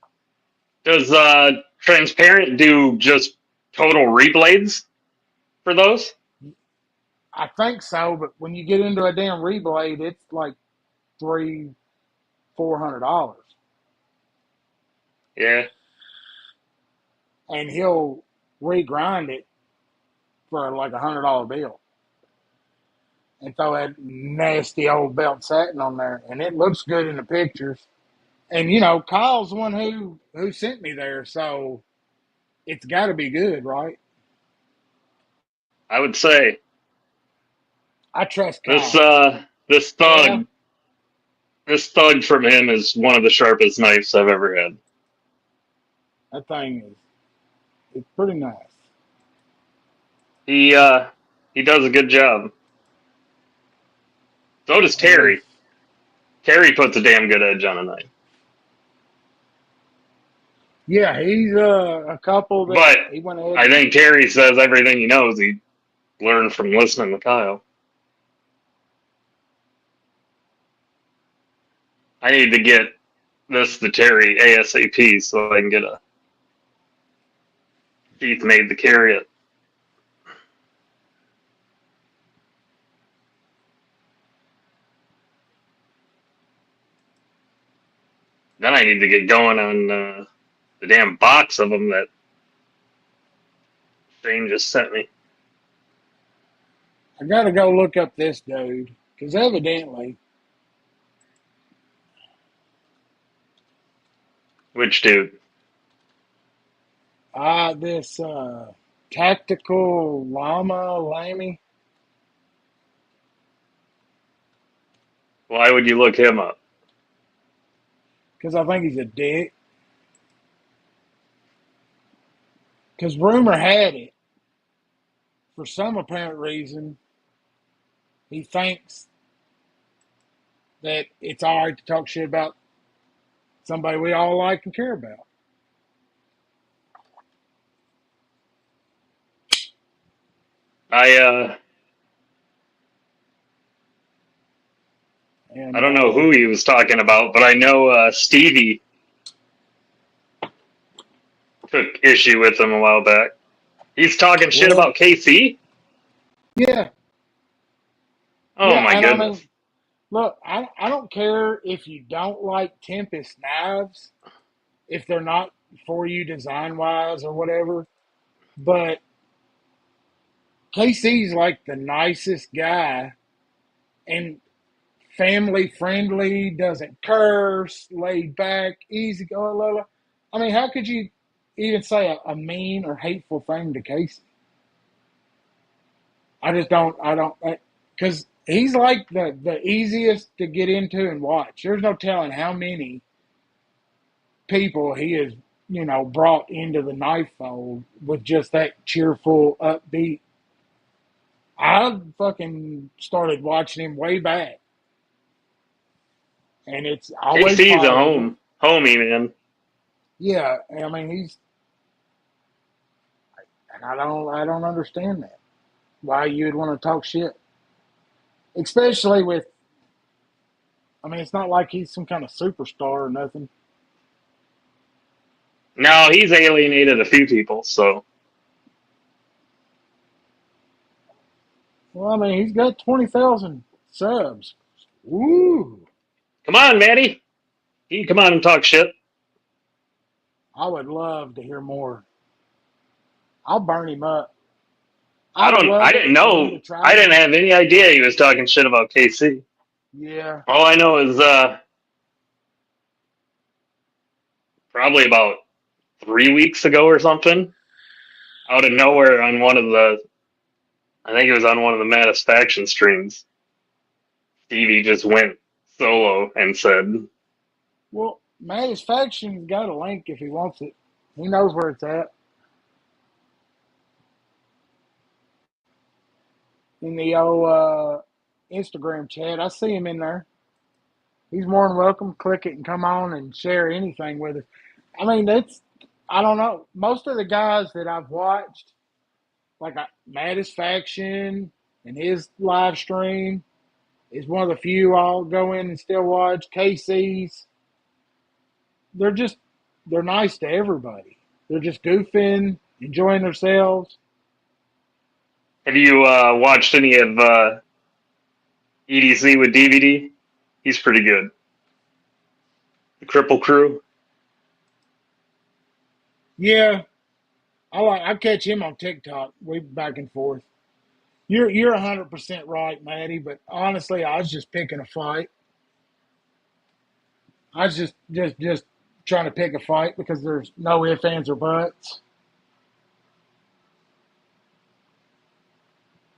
Does Transparent do just total reblades for those? I think so, but when you get into a damn reblade, it's like $300-400, Yeah. and he'll regrind it for like $100 bill and throw that nasty old belt satin on there, and it looks good in the pictures. And Kyle's the one who sent me there, so it's got to be good, right? I would say I trust this Kyle. this Yeah, thug from him is one of the sharpest knives I've ever had. that thing it's pretty nice. He he does a good job. So does And Terry. Terry puts a damn good edge on a knife. yeah, he's a couple that But he went ahead I and think Terry says everything he knows he learned from listening to Kyle. I need to get this to Terry ASAP so I can get a sheath made to carry it. Then I need to get going on the damn box of them that Shane just sent me. I got to go look up this dude because evidently Which dude? This tactical lammy. Why would you look him up? Because I think he's a dick. Because rumor had it, for some apparent reason, he thinks that it's all right to talk shit about somebody we all like and care about. I And don't know who he was talking about, but I know Stevie took issue with him a while back. He's talking shit well, about KC? yeah, Oh yeah, my and I mean, goodness. look, I don't care if you don't like Tempest knives, if they're not for you design wise or whatever, but KC's like the nicest guy and family friendly, doesn't curse, laid back, easy going. I mean, how could you even say a mean or hateful thing to Casey? I don't, because he's like the easiest to get into and watch. There's no telling how many people he has, brought into the knife fold with just that cheerful, upbeat. I fucking started watching him way back, and it's always KC's a positive. homie, man. Yeah, I mean and I don't understand that. Why you'd want to talk shit, especially with. I mean, it's not like he's some kind of superstar or nothing. No, he's alienated a few people, so Well, I mean, he's got 20,000 subs. Woo! come on, Maddie. You can come on and talk shit. I would love to hear more. I'll burn him up. I'd I love didn't for him to know. try I to. didn't have any idea he was talking shit about KC. Yeah, All I know is probably about 3 weeks ago or something, out of nowhere on one of the, I think it was on one of the Satisfaction streams, Stevie just went solo and said, well, Satisfaction's got a link if he wants it. He knows where it's at in the old Instagram chat. I see him in there. He's more than welcome. Click it and come on and share anything with us. I mean, I don't know. Most of the guys that I've watched, like Faction and his live stream, is one of the few I'll go in and still watch. KC's, they're just, they're nice to everybody. They're just goofing, enjoying themselves. have you watched any of EDC with DVD? He's pretty good. The Cripple Crew. Yeah, I catch him on TikTok. We back and forth. You're 100% right, Maddie. But honestly, I was just picking a fight. I was just trying to pick a fight because there's no ifs, ands, or buts.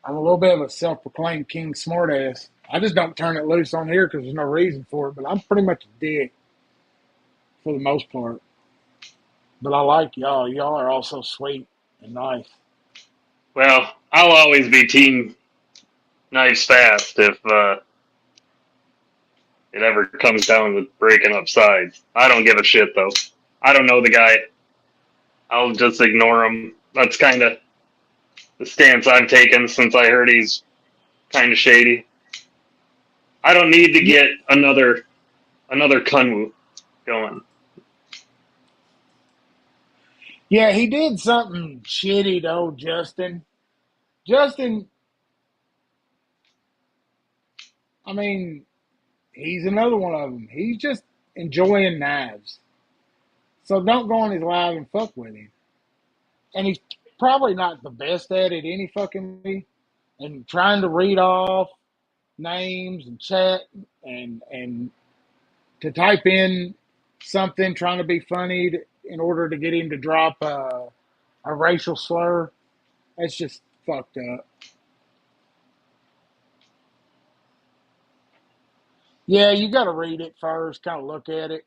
I'm a little bit of a self-proclaimed king smartass. I just don't turn it loose on here because there's no reason for it. But I'm pretty much a dick for the most part. But I like y'all. Y'all are all so sweet and nice. Well, I'll always be Team Knives Fast if it ever comes down to breaking up sides. I don't give a shit though. I don't know the guy. I'll just ignore him. That's kind of the stance I've taken since I heard he's kind of shady. I don't need to Yeah, get another Kunwu going. yeah, he did something shitty to old Justin. Justin, I mean, he's another one of them. He's just enjoying knives. So don't go on his live and fuck with him. And he's probably not the best at it any fucking way. And trying to read off names and chat and to type in something trying to be funny in order to get him to drop a racial slur. That's just fucked up. Yeah, you got to read it first, kind of look at it.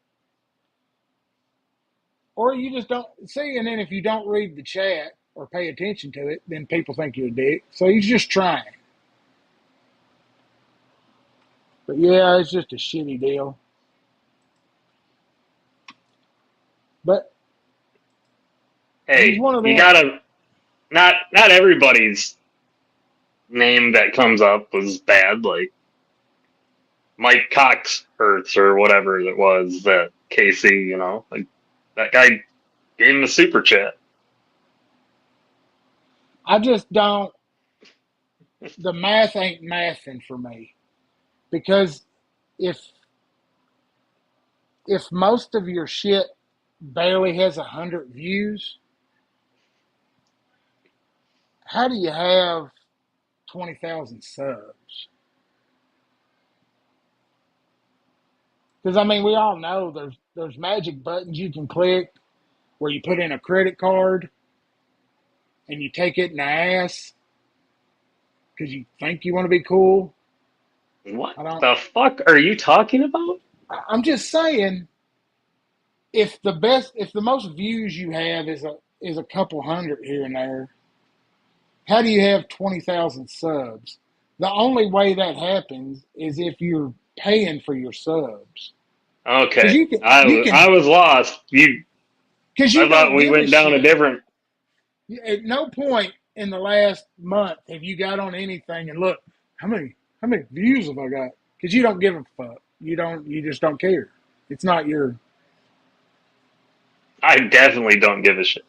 Or you just don't see, and then if you don't read the chat or pay attention to it, then people think you're a dick. So he's just trying. But yeah, it's just a shitty deal. But he's Hey, one of you them. gotta not everybody's name that comes up was bad. Like Mike Cox Hurts or whatever it was that Casey, like that guy gave him a super chat. I just don't. The math ain't mathing for me because if most of your shit barely has 100 views, how do you have 20,000 subs? Because I mean, we all know there's magic buttons you can click where you put in a credit card and you take it in the ass because you think you want to be cool. What I don't. the fuck are you talking about? I'm just saying, if the most views you have is a couple hundred here and there, how do you have 20,000 subs? The only way that happens is if you're paying for your subs. Because Okay, you can, I you was I can, was lost. because I you thought don't we give a went down a shit. different. At no point in the last month have you got on anything and look how many views have I got? Because you don't give a fuck. You just don't care. It's not your. I definitely don't give a shit.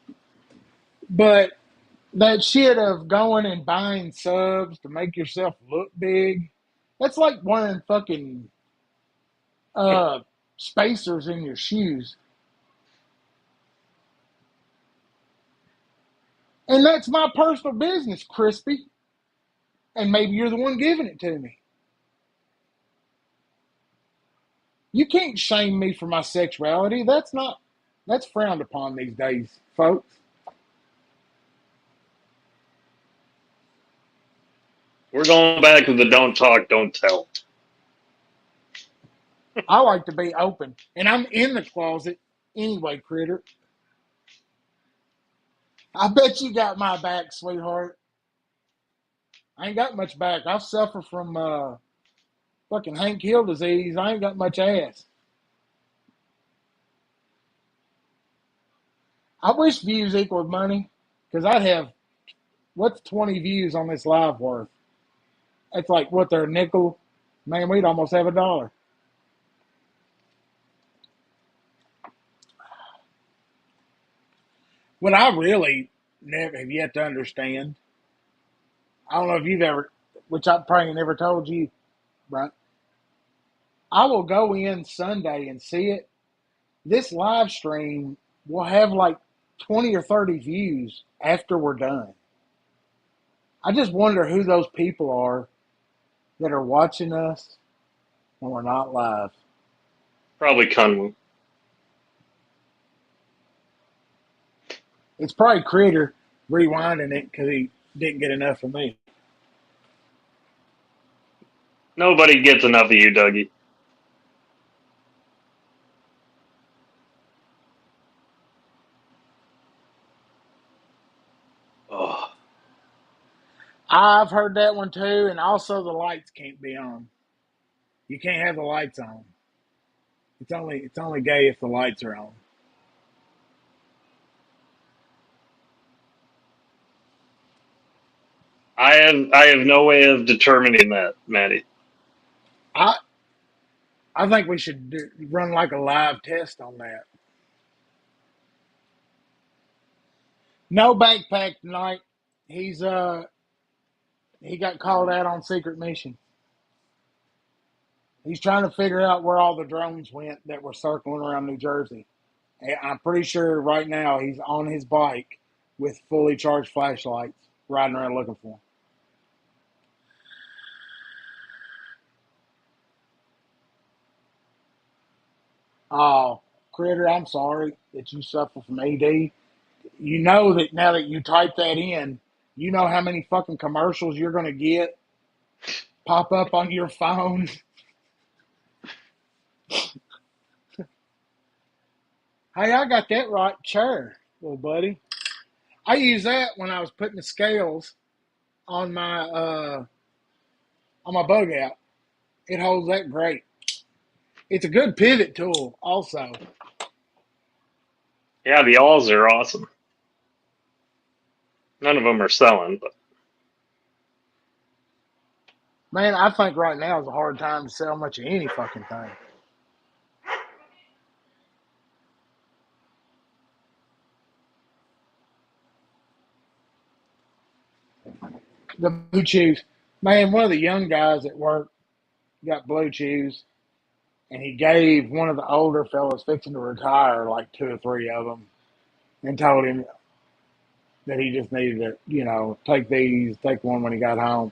But that shit of going and buying subs to make yourself look big, that's like wearing fucking uh spacers in your shoes. And that's my personal business, Crispy. And maybe you're the one giving it to me. You can't shame me for my sexuality. That's frowned upon these days, folks. We're going back to the don't talk, don't tell. I like to be open. And I'm in the closet anyway, critter. I bet you got my back, sweetheart. I ain't got much back. I suffer from fucking Hank Hill disease. I ain't got much ass. I wish views equaled money because I'd have, what's 20 views on this live worth? It's like, what, they're a nickel? Man, we'd almost have $1. What I really never have yet to understand, I don't know if you've ever, which I probably never told you, right? I will go in Sunday and see it. This live stream will have like 20 or 30 views after we're done. I just wonder who those people are that are watching us when we're not live. Probably Kunwu. It's probably Critter rewinding it because he didn't get enough of me. Nobody gets enough of you, Dougie. Oh, I've heard that one too, and also the lights can't be on. You can't have the lights on. It's only gay if the lights are on. I have no way of determining that, Maddie. I I think we should run like a live test on that. No backpack tonight. He's he got called out on secret mission. He's trying to figure out where all the drones went that were circling around New Jersey. And I'm pretty sure right now he's on his bike with fully charged flashlights, riding around looking for him. Oh, Critter, I'm sorry that you suffer from AD. You know that now that you type that in, you know how many fucking commercials you're going to get pop up on your phone. Hey, I got that right chair, little buddy. I use that when I was putting the scales on my bug out. It holds that great. It's a good pivot tool, also. Yeah, the alls are awesome. None of them are selling, but Man, I think right now is a hard time to sell much of any fucking thing. The blue chews, man. One of the young guys at work got blue chews, and he gave one of the older fellas fixing to retire like two or three of them, and told him that he just needed to, take one when he got home.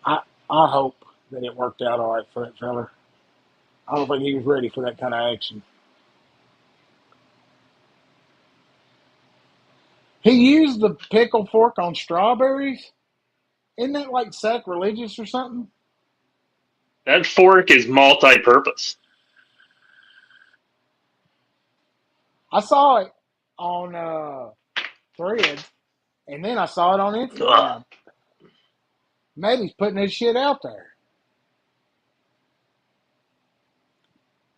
I I hope that it worked out all right for that fella. I don't think he was ready for that kind of action. He used the pickle fork on strawberries. Isn't that like sacrilegious or something? that fork is multi-purpose. I saw it on Threads, and then I saw it on Ugh. Instagram. Maybe he's putting his shit out there.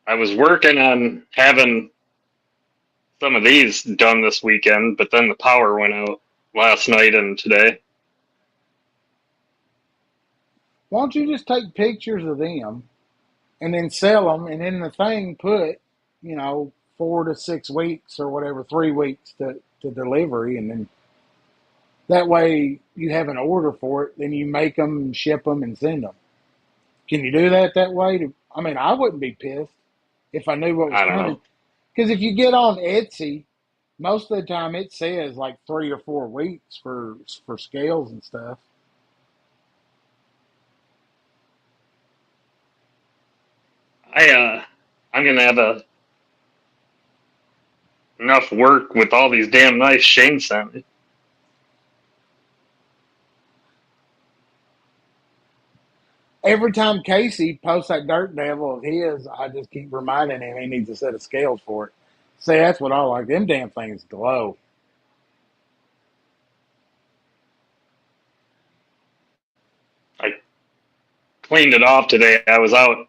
I was working on having some of these done this weekend, but then the power went out last night and today. Why don't you just take pictures of them and then sell them, and in the thing put, 4 to 6 weeks or whatever, 3 weeks to delivery, and then that way you have an order for it, then you make them, ship them, and send them. Can you do that way? I mean, I wouldn't be pissed if I knew what was I don't coming. know. Because if you get on Etsy, most of the time it says like 3 or 4 weeks for scales and stuff. I'm gonna have enough work with all these damn knives Shane sent me. Every time Casey posts that dirt devil of his, I just keep reminding him he needs a set of scales for it. See, that's what I like. Them damn things glow. I cleaned it off today. I was out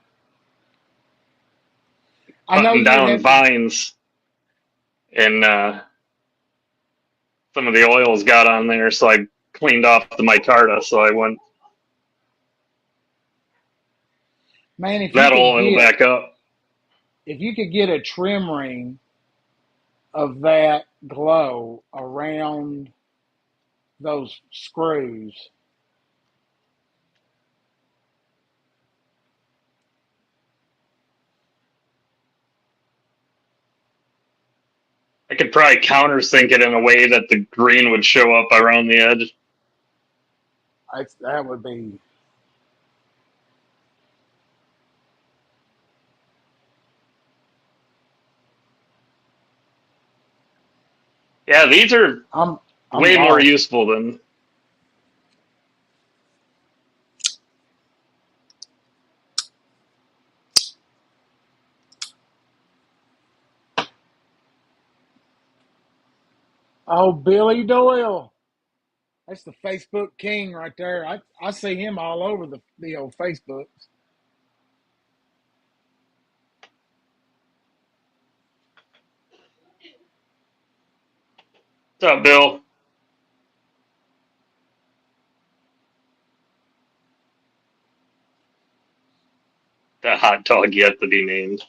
I know cutting you down have to. vines, and some of the oils got on there, so I cleaned off the micarta. So I went Man, if you that could oil get back up. if you could get a trim ring of that glow around those screws. I could probably countersink it in a way that the green would show up around the edge. That would be. Yeah, these are I'm I'm way more lost. useful than. Oh, Billy Doyle. That's the Facebook king right there. I see him all over the old Facebooks. What's up, Bill? That hot dog yet to be named.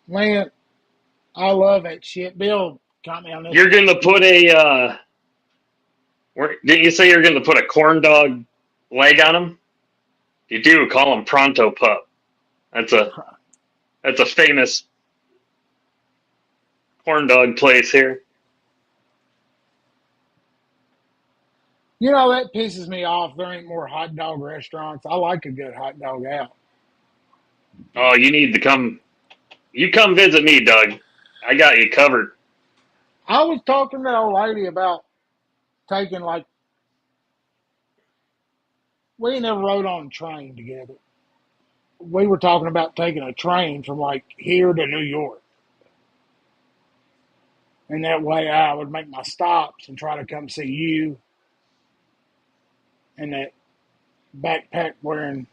Man, I love that shit. Bill got me on this. You're gonna put a. Didn't you say you're gonna put a corn dog leg on him? You do call him Pronto Pup. That's a that's a famous corn dog place here. That pisses me off. There ain't more hot dog restaurants. I like a good hot dog out. Oh, you need to come. You come visit me, Doug. I got you covered. I was talking to that old lady about taking like we never rode on a train together. We were talking about taking a train from like here to New York, and that way I would make my stops and try to come see you and that backpack wearing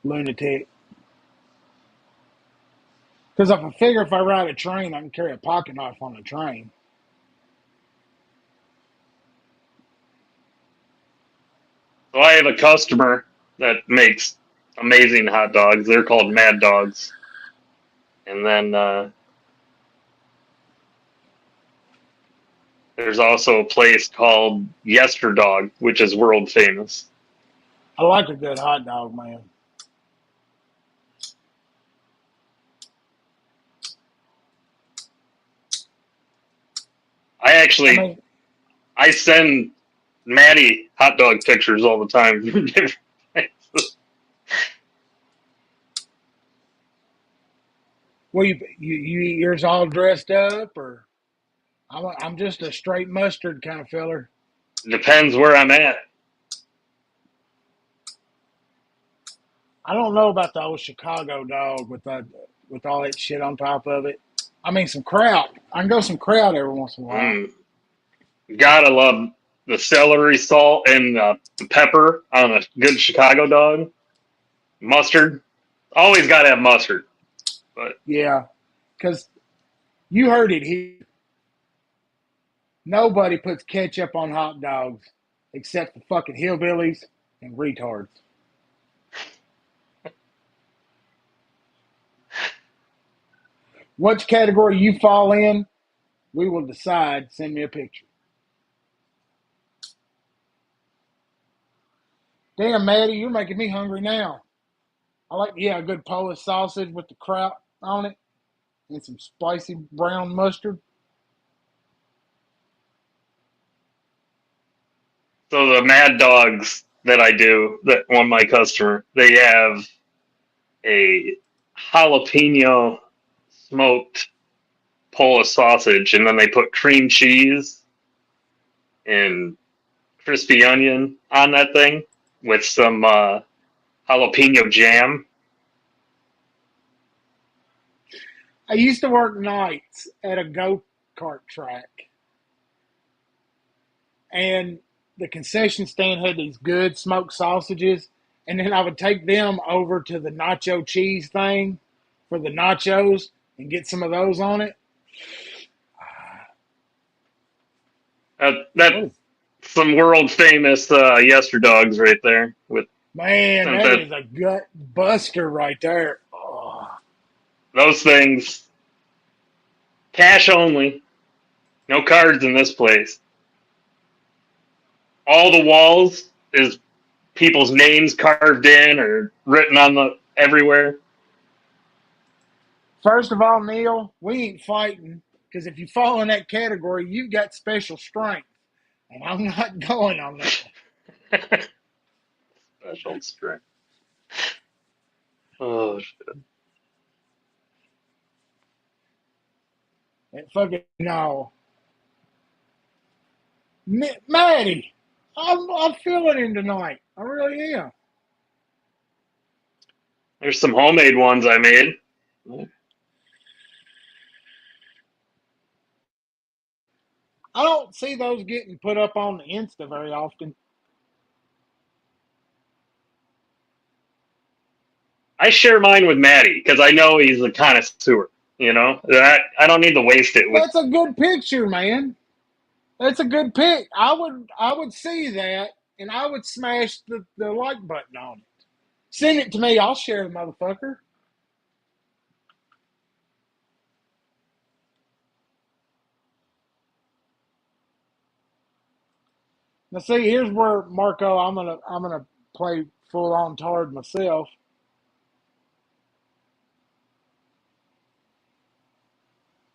lunatic. Because I figure if I ride a train, I can carry a pocket knife on the train. So I have a customer that makes amazing hot dogs. They're called Mad Dogs. And then there's also a place called Yesterdog, which is world famous. I like a good hot dog, man. I I actually mean, I send Maddie hot dog pictures all the time from different places. well, you eat yours all dressed up, or I'm just a straight mustard kind of feller. Depends where I'm at. I don't know about the old Chicago dog with all that shit on top of it. I mean, some kraut. I can go some kraut every once in a while. Mm. Gotta love the celery salt and the pepper on a good Chicago dog. Mustard. Always gotta have mustard. But Yeah, because you heard it here. Nobody puts ketchup on hot dogs except the fucking hillbillies and retards. Which category you fall in, we will decide. Send me a picture. Damn, Maddie, you're making me hungry now. I like, yeah, a good Polish sausage with the kraut on it and some spicy brown mustard. so the Mad Dogs that I do, that one my customer, they have a jalapeno smoked Polish sausage, and then they put cream cheese and crispy onion on that thing with some jalapeno jam. I used to work nights at a go kart track, and the concession stand had these good smoked sausages, and then I would take them over to the nacho cheese thing for the nachos and get some of those on it. That Oh some world famous Yesterdogs right there. With man, since that that is a gut buster right there. Oh, those things, cash only, no cards in this place. All the walls is people's names carved in or written on the everywhere. first of all, Neil, we ain't fighting because if you fall in that category, you've got special strength, and I'm not going on that. Special strength. Oh shit. That fucking no, Maddie, I'm feeling him tonight. I really am. There's some homemade ones I made. I don't see those getting put up on the Insta very often. I share mine with Maddie because I know he's a connoisseur. You know, I don't need to waste it with. That's a good picture, man. That's a good pic. I would see that and I would smash the like button on it. Send it to me. I'll share the motherfucker. Now see, here's where Marco, I'm gonna play full on tard myself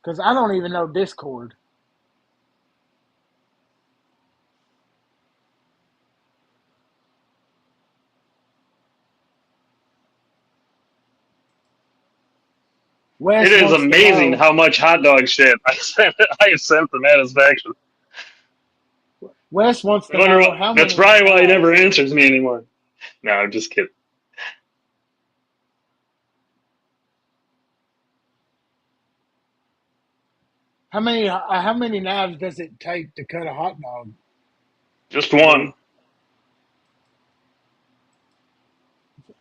because I don't even know Discord. It Wes is wants to amazing know. how much hot dog shit I have sent from Satisfaction. Wes wants I to wonder know what, how that's many probably why he never knives. answers me anymore. No, I'm just kidding. How many knives does it take to cut a hot dog? Just one. B.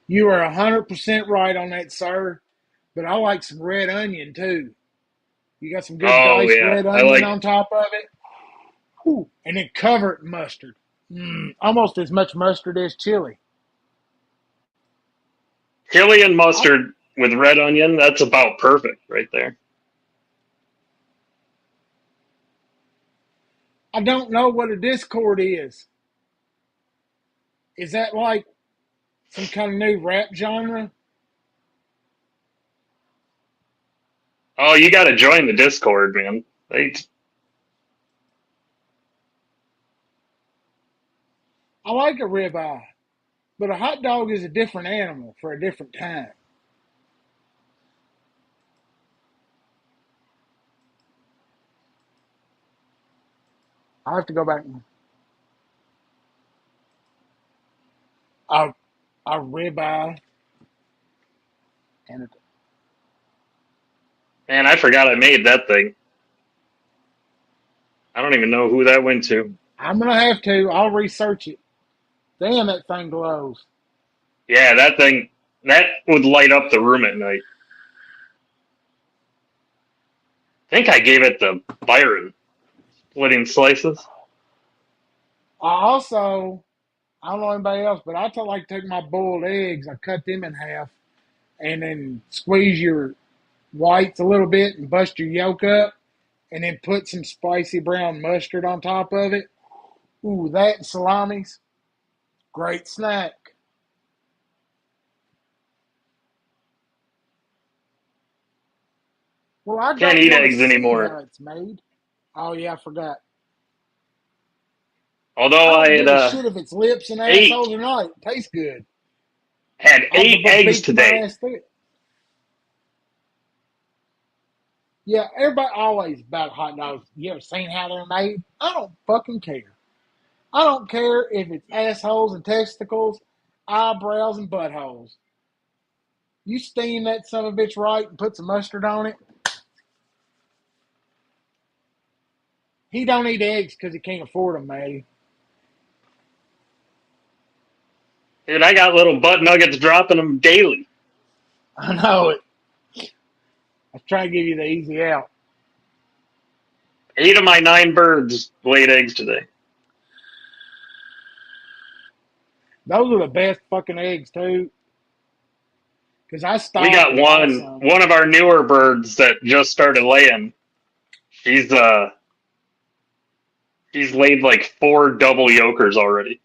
You are 100% right on that, sir. But I like some red onion too. You got some good Oh diced yeah, red I onion like on top of it. Ooh, and then cover it in mustard. Almost as much mustard as chili. chili and I, mustard with red onion. That's about perfect right there. I don't know what a Discord is. Is that like some kind of new rap genre? Oh, you got to join the Discord, man. I like a ribeye, but a hot dog is a different animal for a different time. I have to go back and a, a ribeye and a, Man, I forgot I made that thing. I don't even know who that went to. I'm gonna have to. I'll research it. Damn, that thing glows. Yeah, that thing that would light up the room at night. I think I gave it to Byron, splitting slices. I don't know anybody else, but like to take my boiled eggs, I cut them in half, and then squeeze your whites a little bit and bust your yolk up, and then put some spicy brown mustard on top of it. Ooh, that and salamis, great snack. Well, I Can't don't eat want to eggs see anymore. how it's made. Oh yeah, I forgot. Although I I don't had give a shit if it's lips and eight assholes or not. It tastes good. had I'll eight eggs beat my today. ass through it. Yeah, everybody always about hot dogs. You ever seen how they're made? I don't fucking care. I don't care if it's assholes and testicles, eyebrows and buttholes. You steam that son of a bitch right and put some mustard on it. He don't eat eggs because he can't afford them, Maddie. Dude, I got little butt nuggets dropping them daily. I know it. I try to give you the easy out. 8 of my 9 birds laid eggs today. Those are the best fucking eggs too. Because I We stopped got and bought one some. one of our newer birds that just started laying. She's she's laid like 4 double yolkers already.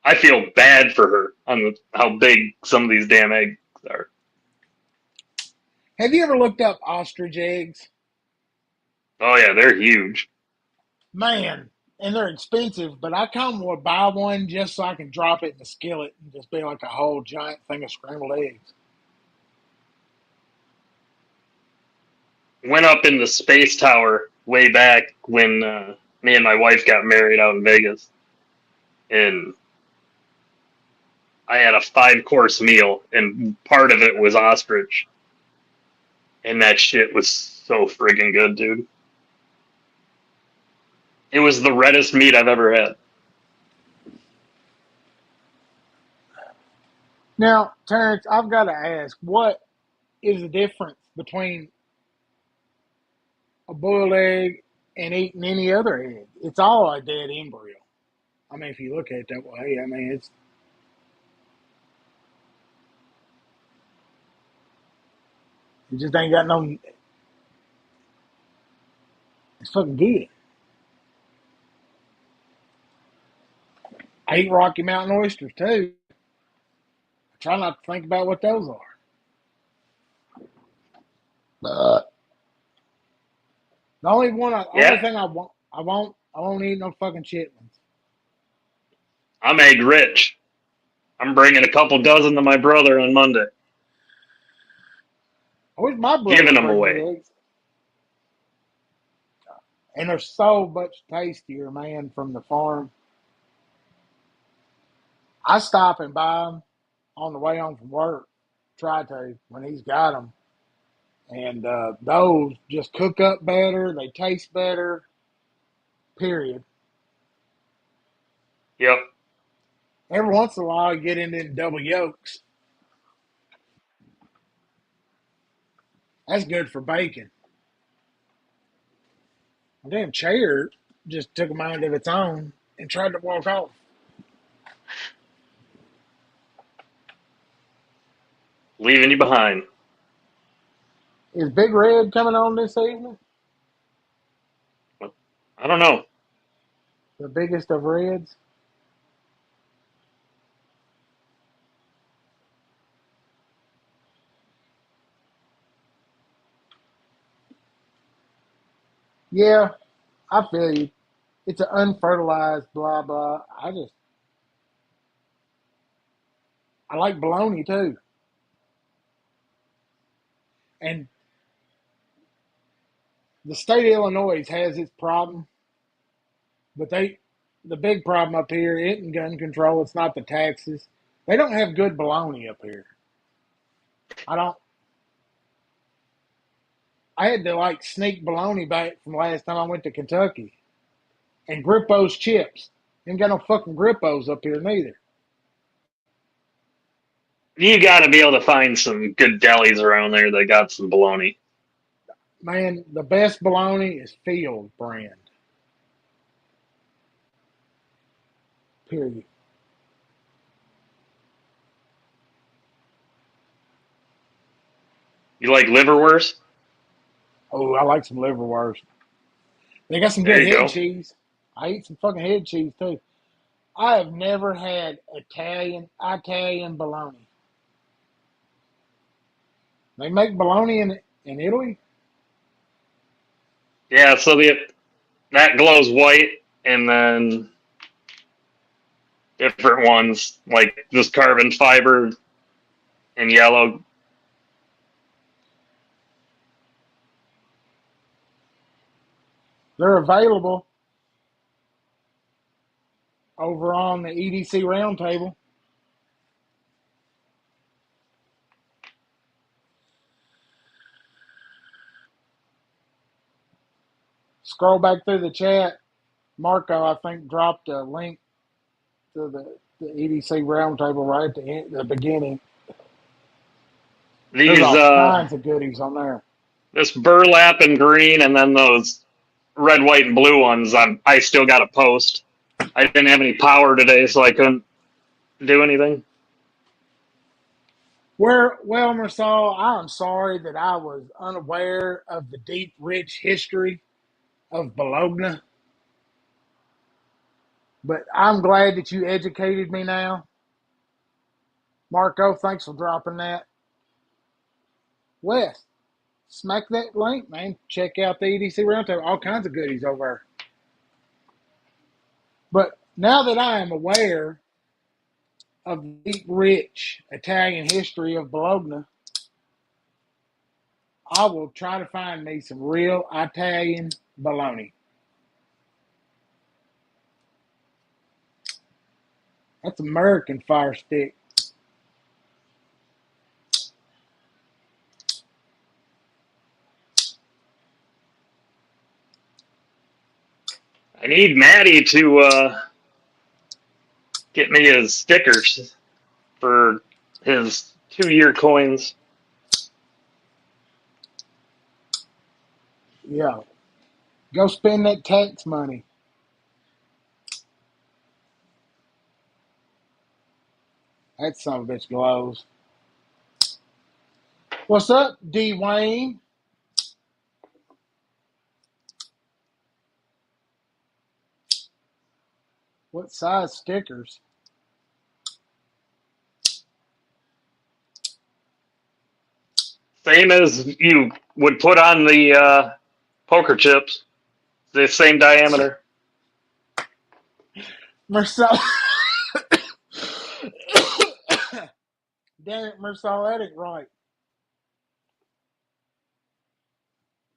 I feel bad for her on how big some of these damn eggs are. Have you ever looked up ostrich eggs? Oh yeah, they're huge. Man, and they're expensive, but I kind of want to buy one just so I can drop it in the skillet and just be like a whole giant thing of scrambled eggs. Went up in the space tower way back when me and my wife got married out in Vegas, and I had a 5 course meal, and part of it was ostrich, and that shit was so friggin' good, dude. It was the reddest meat I've ever had. Now, Terrence, I've got to ask, what is the difference between a boiled egg and eating any other egg? It's all a dead embryo. I mean, if you look at it that way, I mean, it just ain't got no. It's fucking good. I eat Rocky Mountain oysters too. I try not to think about what those are. But the only Yeah, thing I won't eat no fucking chitlins. I'm egg rich. I'm bringing a couple dozen to my brother on Monday. I wish my brother Giving would them bring away. me eggs. And they're so much tastier, man, from the farm. I stop and buy them on the way home from work. Try to when he's got them. And those just cook up better. They taste better. Period. Yep. Every once in a while, I get into double yolks. That's good for bacon. A damn chair just took a mind of its own and tried to walk off. Leaving you behind. Is Big Red coming on this evening? I don't know. The biggest of reds? Yeah, I feel you. It's an unfertilized blah blah. I like bologna too. And the state of Illinois has its problem, but the big problem up here isn't gun control. It's not the taxes. They don't have good bologna up here. I don't. I had to like sneak bologna back from last time I went to Kentucky. And Grippo's chips. Ain't got no fucking Grippos up here neither. You got to be able to find some good delis around there that got some bologna. Man, the best bologna is Field brand. Period. You like liverwurst? Oh, I like some liverwurst. They got some There good you head go. cheese. I eat some fucking head cheese too. I have never had Italian bologna. They make bologna in Italy. Yeah, so that glows white, and then different ones like this carbon fiber and yellow. They're available over on the EDC Roundtable. Scroll back through the chat. Marco, I think, dropped a link to the EDC Roundtable right at the beginning. There's These all kinds of goodies on there. this burlap and green, and then those red, white, and blue ones. I still got to post. I didn't have any power today, so I couldn't do anything. Well, Marcel, I'm sorry that I was unaware of the deep, rich history of Bologna, but I'm glad that you educated me now. Marco, thanks for dropping that. Wes, smack that link, man. Check out the EDC Roundtable. All kinds of goodies over there. But now that I am aware of the deep, rich Italian history of Bologna, I will try to find me some real Italian bologna. That's American fire stick. I need Maddie to get me his stickers for his 2-year coins. Yeah. Go spend that tax money. That son of a bitch glows. What's up, D. Wayne? What size stickers? Same as you would put on the poker chips. The same diameter. Marcel, Damn it, Marcel, that ain't right.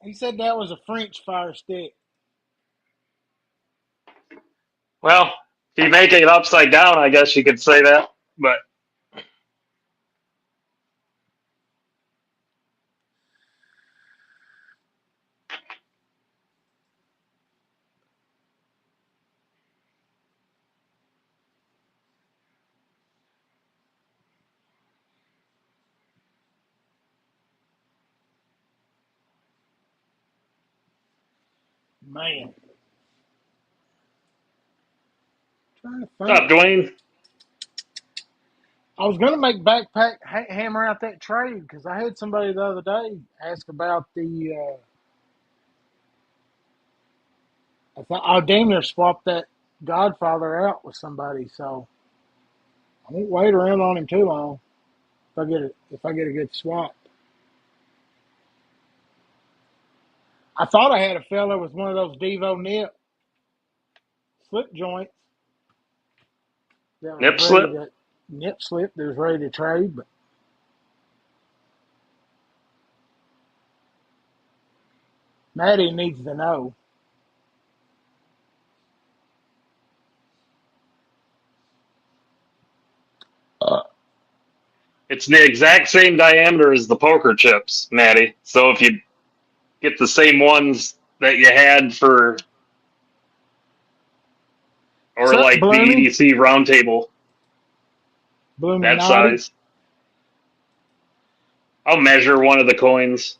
He said that was a French fire stick. Well, if you make it upside down, I guess you could say that. But Man. Trying to what's up, think. Dwayne? I was going to make backpack hammer out that trade because I had somebody the other day ask about the. I thought I damn near swapped that Godfather out with somebody, so I won't wait around on him too long. If I get a good swap, I thought I had a fella with one of those Devo nip slip joints that was Nip ready slip? to nip slip that was ready to trade, but Maddie needs to know. It's the exact same diameter as the poker chips, Maddie. So if you get the same ones that you had for, or Sup, like the Bloomy? EDC roundtable, Bloomy that Naughty? size, I'll measure one of the coins.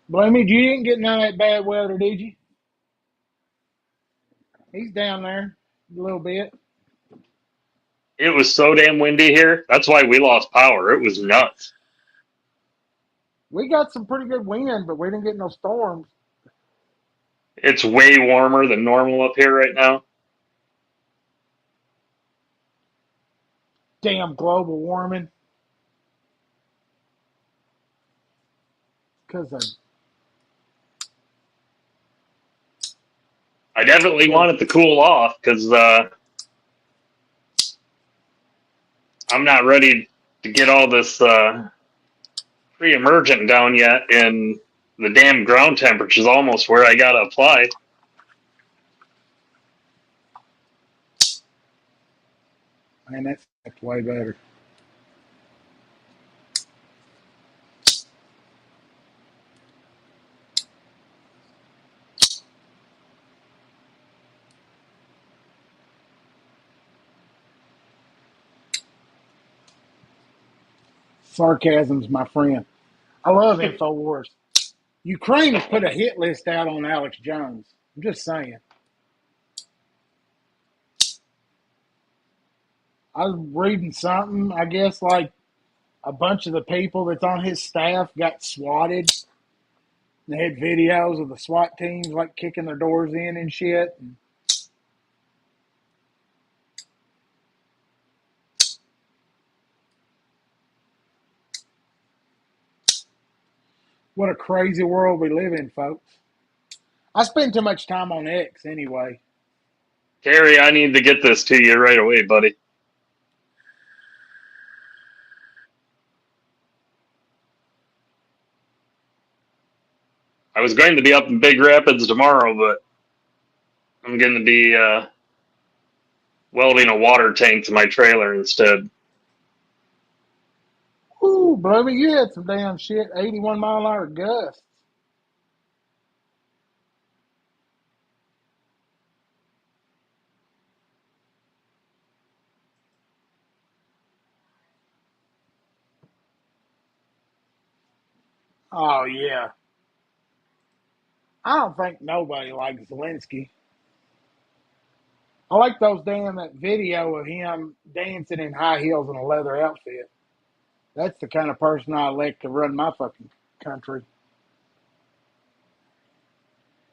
Bloomy, you didn't get none of that bad weather, did you? He's down there a little bit. It was so damn windy here. That's why we lost power. It was nuts. We got some pretty good wind, but we didn't get no storms. It's way warmer than normal up here right now. Damn global warming. Because of I definitely cause, want it to cool off because I'm not ready to get all this pre-emergent down yet, and the damn ground temperature is almost where I gotta apply. man, that's way better. Sarcasm's my friend. I love InfoWars. Ukraine has put a hit list out on Alex Jones. I'm just saying. I was reading something, I guess, like a bunch of the people that's on his staff got swatted. They had videos of the SWAT teams like kicking their doors in and shit. And what a crazy world we live in, folks. I spend too much time on X anyway. Terry, I need to get this to you right away, buddy. I was going to be up in Big Rapids tomorrow, but I'm going to be welding a water tank to my trailer instead. Ooh, Bloomy, you had some damn shit. 81-mile-an-hour gusts. Oh, yeah. I don't think nobody likes Zelensky. I like those damn that video of him dancing in high heels and a leather outfit. That's the kind of person I elect to run my fucking country.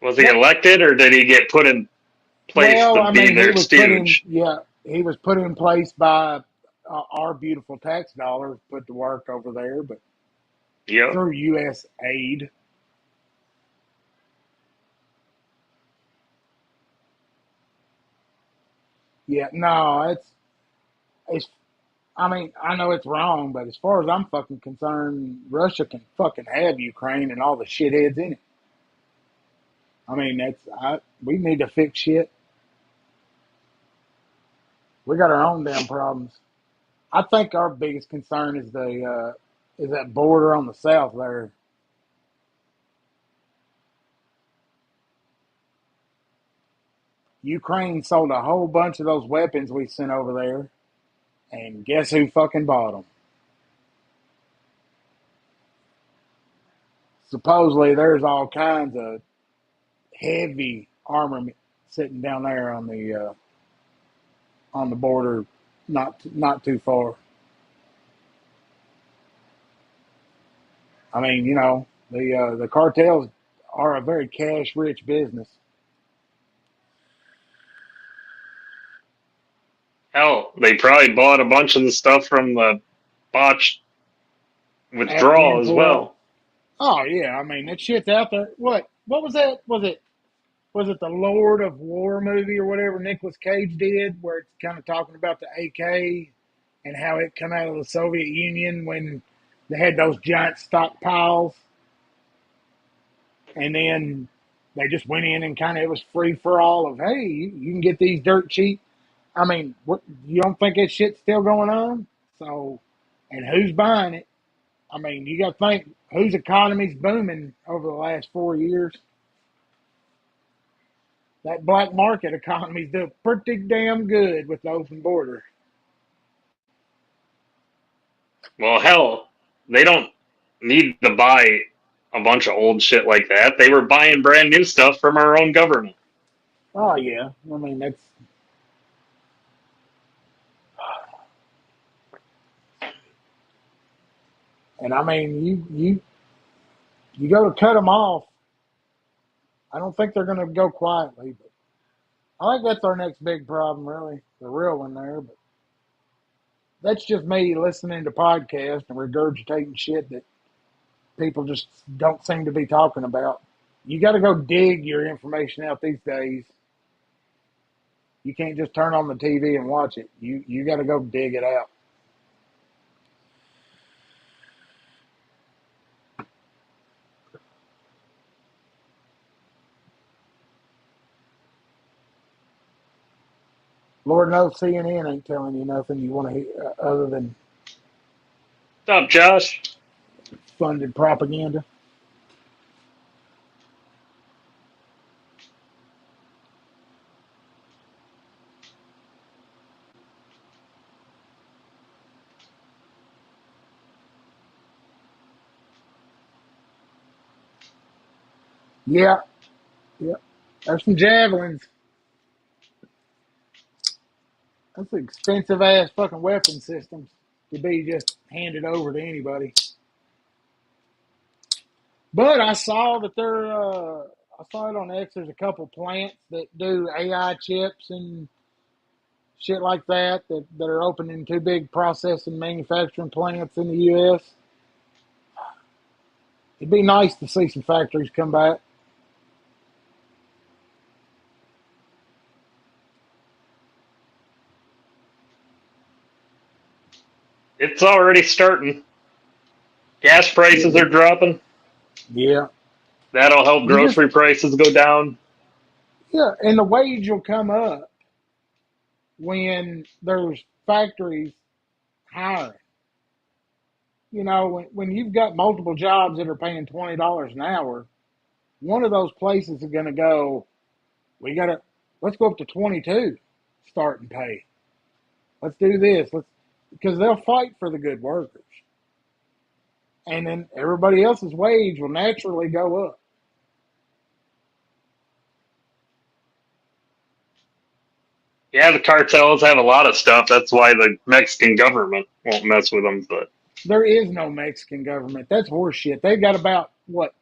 Was he What? elected, or did he get put in place Well, to I be mean, their stooge? he was put in place by our beautiful tax dollars put to work over there, but Yep. through U.S. aid. Yeah, no, it's I mean, I know it's wrong, but as far as I'm fucking concerned, Russia can fucking have Ukraine and all the shitheads in it. I mean, we need to fix shit. We got our own damn problems. I think our biggest concern is that border on the south there. Ukraine sold a whole bunch of those weapons we sent over there, and guess who fucking bought them? Supposedly, there's all kinds of heavy armament sitting down there on the border, not too far. I mean, the cartels are a very cash rich business. Hell, they probably bought a bunch of the stuff from the botched withdrawal Afghan as pullout. well. Oh yeah, I mean that shit's out there. What was that? Was it the Lord of War movie or whatever Nicolas Cage did, where it's kind of talking about the AK and how it come out of the Soviet Union when they had those giant stockpiles, and then they just went in and kind of it was free for all of hey, you can get these dirt cheap. I mean, what you don't think that shit's still going on? So, and who's buying it? I mean, you got to think whose economy's booming over the last 4 years. That black market economy's doing pretty damn good with the open border. Well, hell, they don't need to buy a bunch of old shit like that. They were buying brand new stuff from our own government. Oh yeah, I mean that's and I mean you go to cut them off. I don't think they're going to go quietly, but I think that's our next big problem, really, the real one there. But that's just me listening to podcasts and regurgitating shit that people just don't seem to be talking about. You got to go dig your information out these days. You can't just turn on the TV and watch it. You got to go dig it out. Lord knows CNN ain't telling you nothing you want to hear other than What's up, Josh? funded propaganda. Yeah, yeah. There's some javelins. That's expensive ass fucking weapon systems to be just handed over to anybody. But I saw that I saw it on X. There's a couple plants that do AI chips and shit like that are opening two big processing manufacturing plants in the U.S. It'd be nice to see some factories come back. It's already starting. Gas prices Yeah, are dropping. yeah. That'll help You just grocery prices go down. yeah, and the wage will come up when there's factories hiring. When you've got multiple jobs that are paying $20 an hour, one of those places is going to go. Let's go up to 22 starting pay. Let's do this. Because they'll fight for the good workers, and then everybody else's wage will naturally go up. Yeah, the cartels have a lot of stuff. That's why the Mexican government won't mess with them. But There is no Mexican government. That's horseshit. They've got about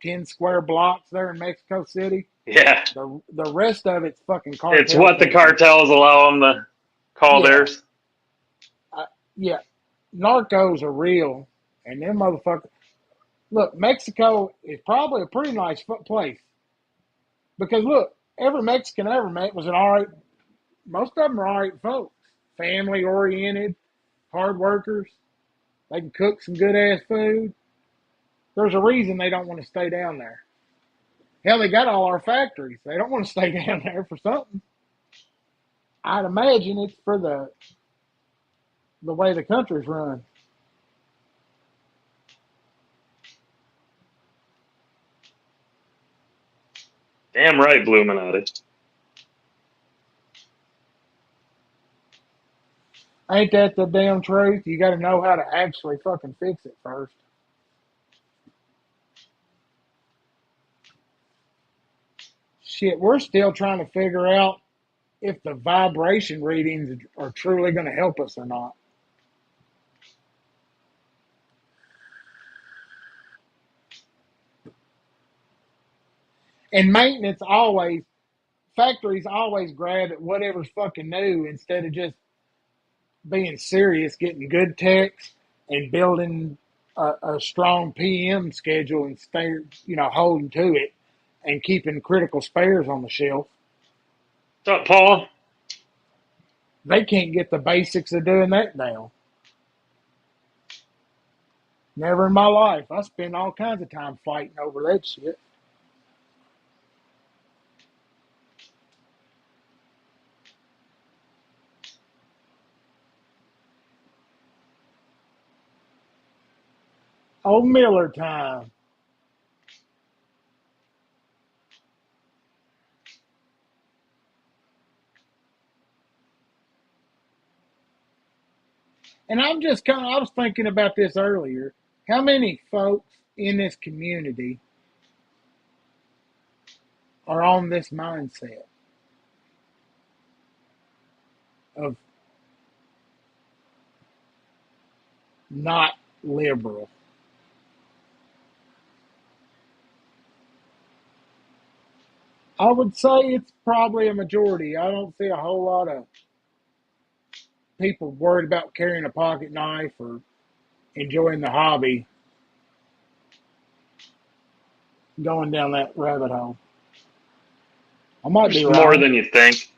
10 square blocks there in Mexico City. yeah, The rest of it's fucking it's cartel what the territory. cartels allow them to call Yeah, theirs. yeah. Narcos are real, and them motherfuckers. Look, Mexico is probably a pretty nice place because look, every Mexican I ever met was an all right. Most of them are all right folks, family oriented. hard workers. They can cook some good ass food. There's a reason they don't want to stay down there. Hell, they got all our factories. They don't want to stay down there for something. I'd imagine it's for the way the country's run. Damn right, Illuminati. Ain't that the damn truth? You got to know how to actually fucking fix it first. Shit, we're still trying to figure out if the vibration readings are truly going to help us or not. And maintenance always, factories always grab at whatever's fucking new instead of just being serious, getting good techs and building a strong PM schedule and stay, holding to it and keeping critical spares on the shelf. What's up, Paul? They can't get the basics of doing that down. Never in my life. I spend all kinds of time fighting over that shit. Old Miller time. And I was thinking about this earlier. How many folks in this community are on this mindset of not liberal? I would say it's probably a majority. I don't see a whole lot of people worried about carrying a pocket knife or enjoying the hobby going down that rabbit hole. I might be There's more wrong. than you think.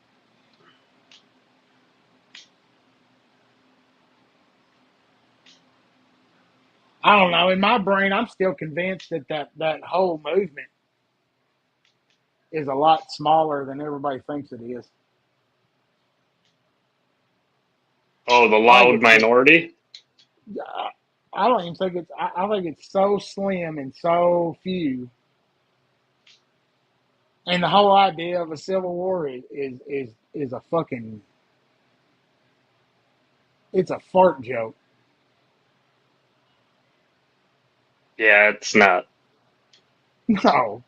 I don't know. In my brain, I'm still convinced that whole movement is a lot smaller than everybody thinks it is. Oh, the I think loud it's just, minority? I don't even think it's, I think it's so slim and so few. And the whole idea of a civil war is a fucking, it's a fart joke. Yeah, it's not. No.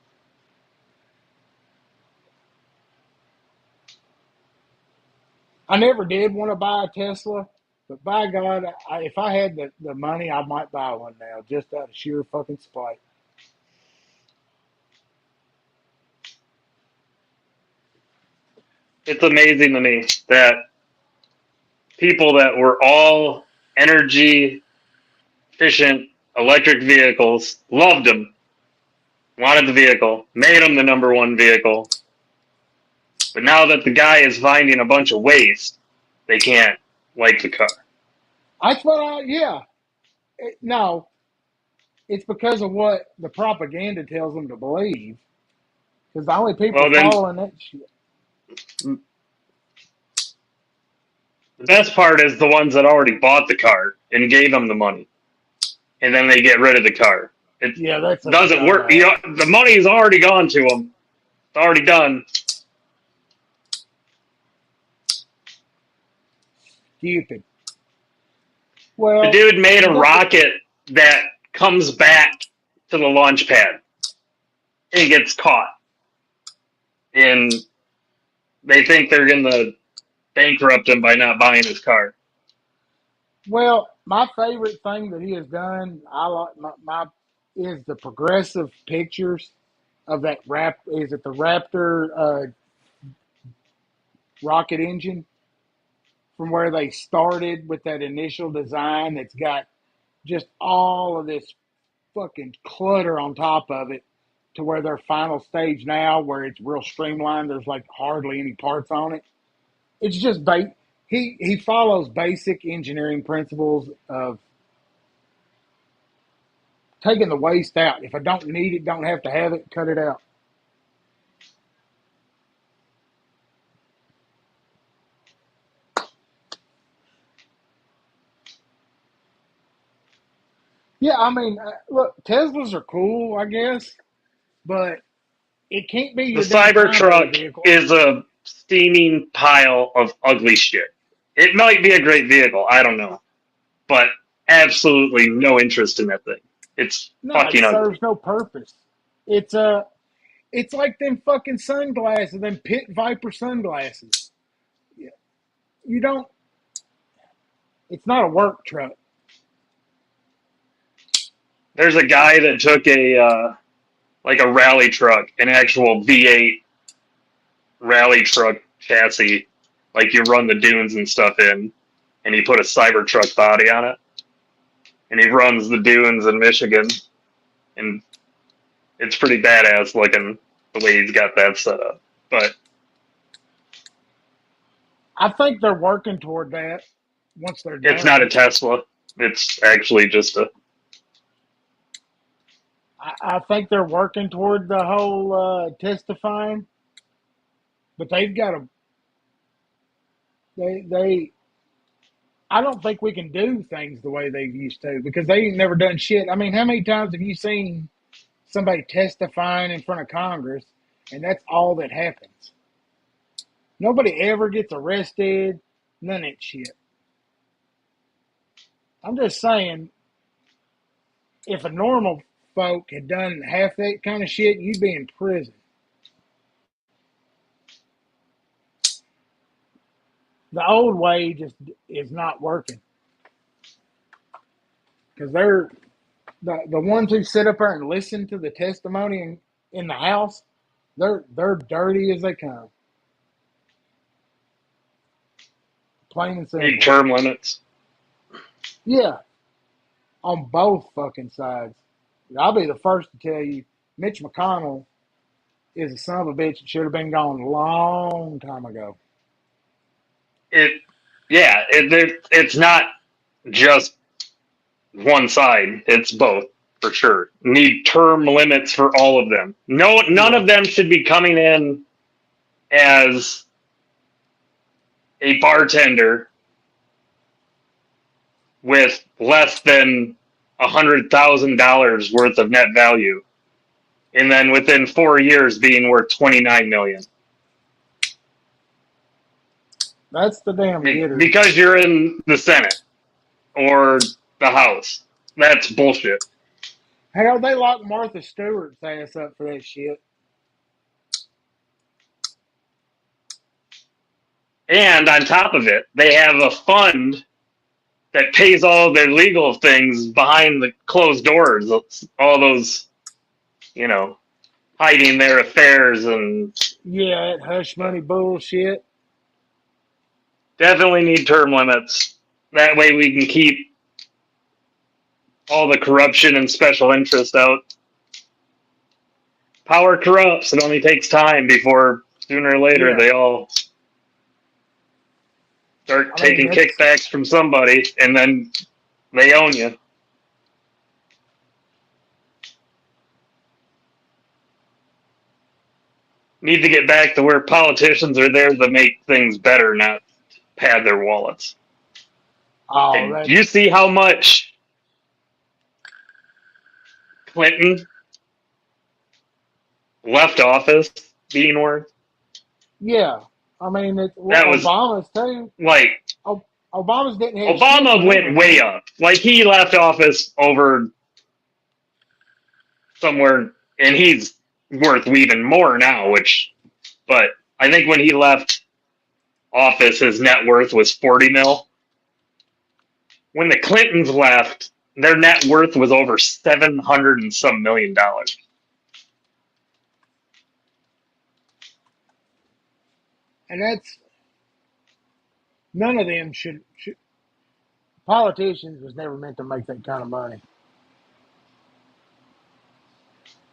I never did want to buy a Tesla, but by God, if I had the money, I might buy one now, just out of sheer fucking spite. It's amazing to me that people that were all energy efficient electric vehicles loved them, wanted the vehicle, made them the number one vehicle. But now that the guy is finding a bunch of waste, they can't like the car. That's what yeah. No, it's because of what the propaganda tells them to believe. Because the only people Well, then following that shit. the best part is the ones that already bought the car and gave them the money, and then they get rid of the car. It Yeah, that's a doesn't work. You dumbass. know, the money's already gone to them. It's already done. Stupid. The Well, dude made you a know, rocket that comes back to the launch pad. It gets caught, and they think they're going to bankrupt him by not buying his car. well, my favorite thing that he has done, I like my is the progressive pictures of that rap. Is it the Raptor rocket engine from where they started with that initial design that's got just all of this fucking clutter on top of it to where their final stage now where it's real streamlined. There's like hardly any parts on it. It's just bait. he follows basic engineering principles of taking the waste out. If I don't need it, don't have to have it, cut it out. Yeah, I mean, look, Teslas are cool, I guess, but it can't be The your damn primary Cybertruck vehicle. is a steaming pile of ugly shit. It might be a great vehicle, I don't know, but absolutely no interest in that thing. It's No, it fucking ugly. serves no purpose. It's it's like them fucking sunglasses, them Pit Viper sunglasses. You don't. It's not a work truck. There's a guy that took like a rally truck, an actual V8 rally truck chassis, like you run the dunes and stuff in, and he put a Cybertruck body on it, and he runs the dunes in Michigan, and it's pretty badass looking the way he's got that set up. But I think they're working toward that once they're it's not done. a Tesla. It's actually just a. I think they're working toward the whole testifying, but they've got to. They. I don't think we can do things the way they used to because they ain't never done shit. I mean, how many times have you seen somebody testifying in front of Congress, and that's all that happens? Nobody ever gets arrested. None of that shit. I'm just saying, if a normal folk had done half that kind of shit, you'd be in prison. The old way just is not working because they're the ones who sit up there and listen to the testimony in the House. They're dirty as they come, plain and Need simple. term limits. Yeah, on both fucking sides. I'll be the first to tell you, Mitch McConnell is a son of a bitch that should have been gone a long time ago. It's not just one side. It's both for sure. Need term limits for all of them. No, none Yeah, of them should be coming in as a bartender with less than $100,000 worth of net value, and then within 4 years being worth 29 million. that's the damn getter. Because you're in the Senate or the House. That's bullshit. Hell, they locked Martha Stewart's ass up for that shit. And on top of it, they have a fund that pays all their legal things behind the closed doors. All those, you know, hiding their affairs and Yeah, that hush money bullshit. definitely need term limits. That way we can keep all the corruption and special interest out. Power corrupts. It only takes time before sooner or later Yeah, they all start I mean taking it's. kickbacks from somebody and then they own you. Need to get back to where politicians are there to make things better, not pad their wallets. Oh, And do that's you see how much Clinton left office being worth? yeah. I mean, That was Obama's too. like Obama's didn't have shit Obama when he went was way in. up. Like he left office over somewhere, and he's worth even more now. But I think when he left office, his net worth was 40 mil. When the Clintons left, their net worth was over 700 and some $1 million. And that's none of them should. Politicians was never meant to make that kind of money.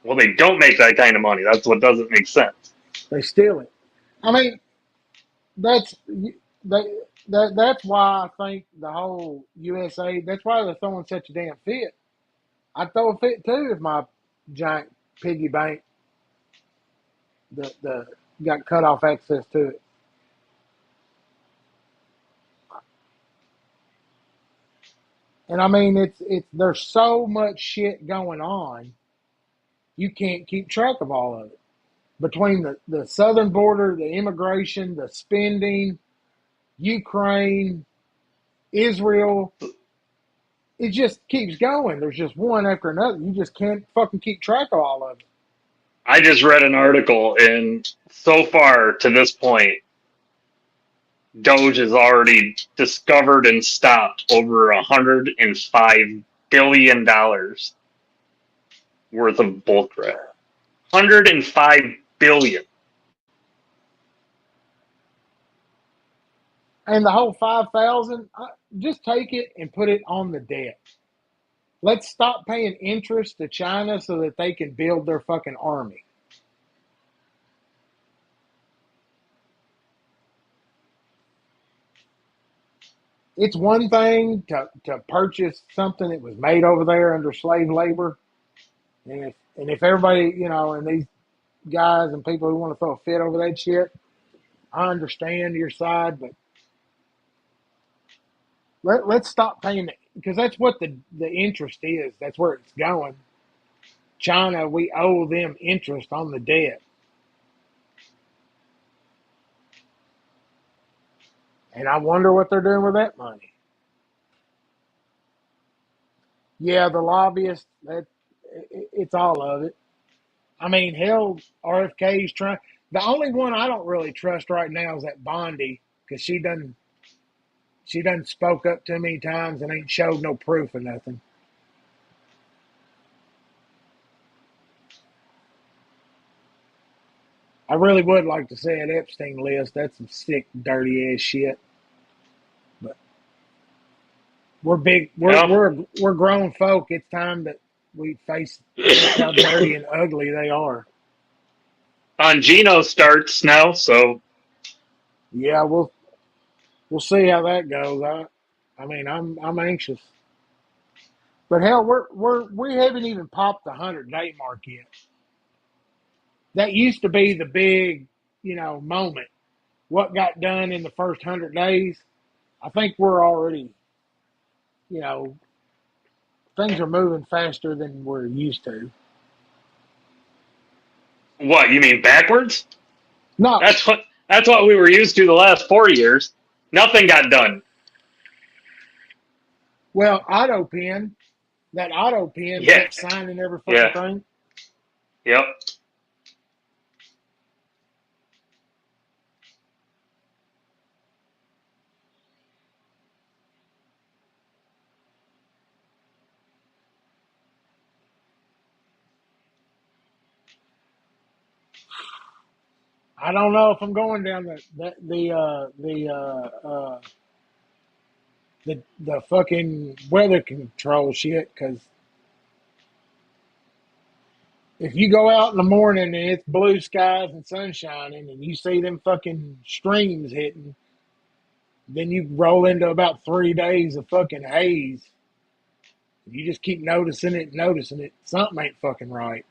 Well, they don't make that kind of money. That's what doesn't make sense. They steal it. I mean, that's they that's why I think the whole USA. That's why they're throwing such a damn fit. I'd throw a fit too if my giant piggy bank the got cut off access to it. And I mean, it's there's so much shit going on, you can't keep track of all of it. Between the southern border, the immigration, the spending, Ukraine, Israel, it just keeps going. There's just one after another. You just can't fucking keep track of all of it. I just read an article, and so far to this point, Doge has already discovered and stopped over $105 billion worth of bull crap. 105 billion. And the whole 5,000, just take it and put it on the debt. Let's stop paying interest to China so that they can build their fucking army. It's one thing to purchase something that was made over there under slave labor. And if everybody, and these guys and people who want to throw a fit over that shit, I understand your side, but let's stop paying it because that's what the interest is. That's where it's going. China, we owe them interest on the debt. And I wonder what they're doing with that money. Yeah, the lobbyists, it's all of it. I mean, hell, RFK's trying. The only one I don't really trust right now is that Bondi because she done spoke up too many times and ain't showed no proof of nothing. I really would like to see an Epstein list. That's some sick, dirty ass shit. But we're big. Yeah. We're grown folk. It's time that we face how dirty and ugly they are. Gino starts now, so Yeah, we'll see how that goes. I mean, I'm anxious. But hell, we haven't even popped the 100-day mark yet. That used to be the big, moment. What got done in the first 100 days? I think we're already, you know, things are moving faster than we're used to. what, you mean backwards? No, That's what we were used to the last 4 years. Nothing got done. well, auto pen, that auto pen Yeah. kept signing every fucking Yeah. thing. Yep. I don't know if I'm going down the fucking weather control shit because if you go out in the morning and it's blue skies and sun shining and you see them fucking streams hitting, then you roll into about 3 days of fucking haze. You just keep noticing it. Something ain't fucking right.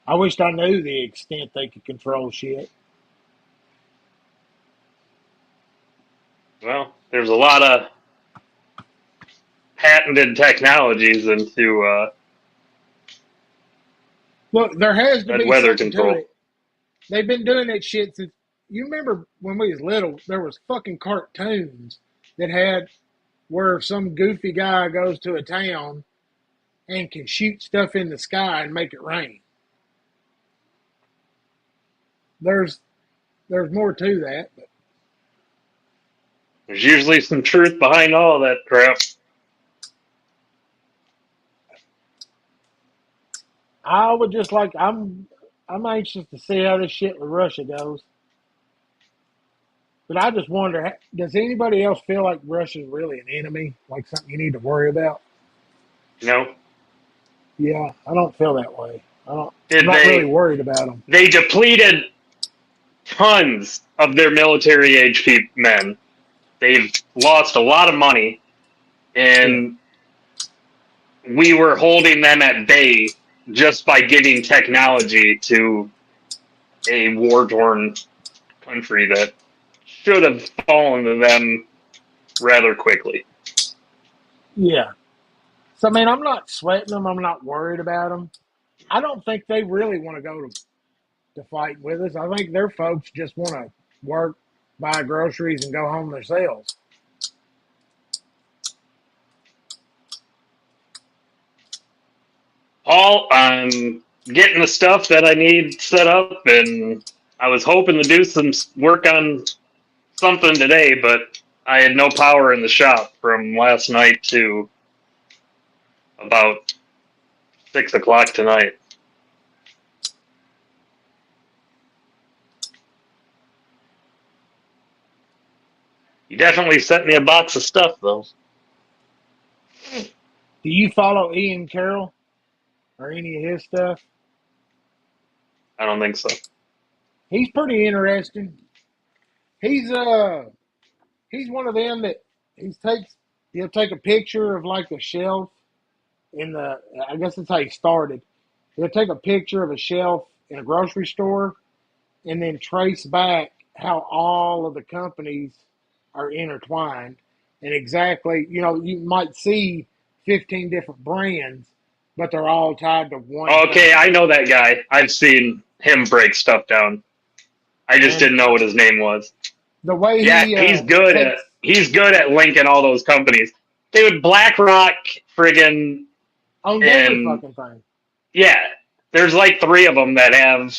I wished I knew the extent they could control shit. Well, there's a lot of patented technologies into Look, there has to that be weather something to control. it. They've been doing that shit since. You remember when we was little? There was fucking cartoons that had where some goofy guy goes to a town and can shoot stuff in the sky and make it rain. There's there's more to that, but There's usually some truth behind all that crap. I would just like I'm anxious to see how this shit with Russia goes. But I just wonder, does anybody else feel like Russia's really an enemy, like something you need to worry about? You know, Yeah, I don't feel that way. I don't. I'm did not really they worried about them. they depleted tons of their military age men. They've lost a lot of money, Yeah. and we were holding them at bay just by giving technology to a war-torn country that should have fallen to them rather quickly. Yeah. So, I mean, I'm not sweating them. I'm not worried about them. I don't think they really want to go to fight with us. I think their folks just want to work, buy groceries, and go home themselves. Paul, I'm getting the stuff that I need set up, and I was hoping to do some work on something today, but I had no power in the shop from last night to about 6 o'clock tonight. You definitely sent me a box of stuff, though. Do you follow Ian Carroll or any of his stuff? I don't think so. He's pretty interesting. He's uh he's one of them that he'll take a picture of like a shelf in the I guess that's how he started. He'll take a picture of a shelf in a grocery store and then trace back how all of the companies are intertwined and exactly, you might see 15 different brands, but they're all tied to one Okay, company. I know that guy. I've seen him break stuff down. I just And didn't know what his name was. the way Yeah, he takes he's good at linking all those companies. Dude, BlackRock, friggin' owns every and fucking thing. yeah, there's like three of them that have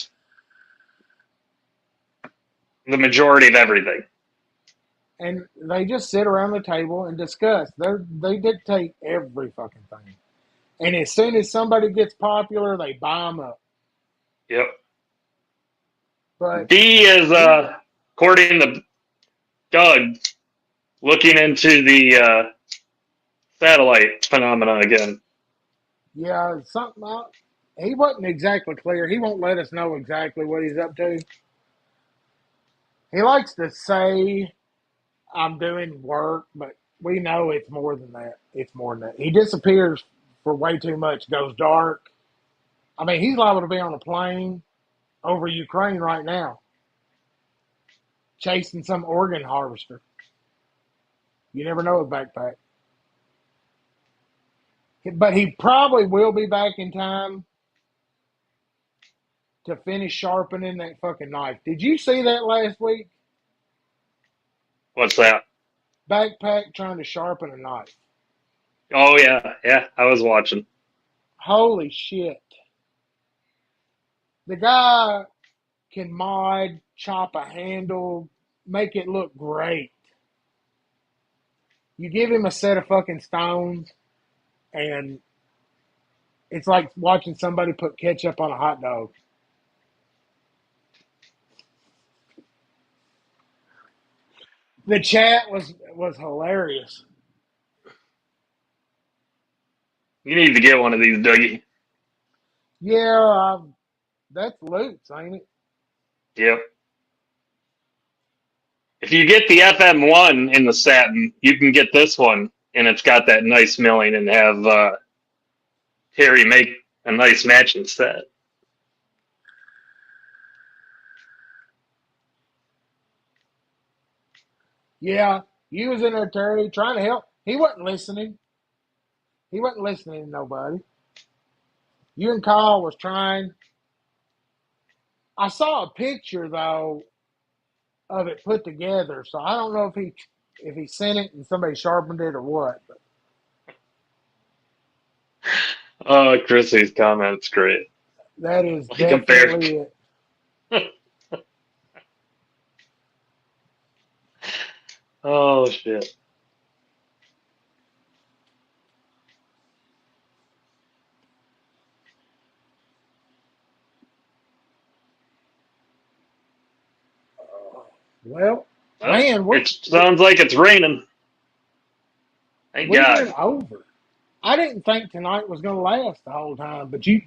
the majority of everything. And they just sit around the table and discuss. They dictate every fucking thing. And as soon as somebody gets popular, they buy them up. Yep. But B is he, according to Doug, looking into the satellite phenomena again. yeah, something. He wasn't exactly clear. He won't let us know exactly what he's up to. He likes to say, "I'm doing work," but we know it's more than that. It's more than that. He disappears for way too much. Goes dark. I mean, he's liable to be on a plane over Ukraine right now, chasing some organ harvester. You never know with Backpack. But he probably will be back in time to finish sharpening that fucking knife. Did you see that last week? What's that? Backpack trying to sharpen a knife. Oh yeah, yeah. I was watching. Holy shit. The guy can mod, chop a handle, make it look great. You give him a set of fucking stones, and it's like watching somebody put ketchup on a hot dog. The chat was hilarious. You need to get one of these, Dougie. Yeah, that's Luke's, ain't it? Yep. If you get the FM1 in the satin, you can get this one, and it's got that nice milling, and have Terry make a nice matching set. Yeah, you was in there, Terry, trying to help. He wasn't listening. He wasn't listening to nobody. You and Kyle was trying. I saw a picture though of it put together, so I don't know if he sent it and somebody sharpened it or what. But Oh, Chrissy's comment's great. that is Like a bear. definitely it. Oh shit. Well, Well, man, it sounds like it's raining. Thank we went God. over. I didn't think tonight was going to last the whole time, but you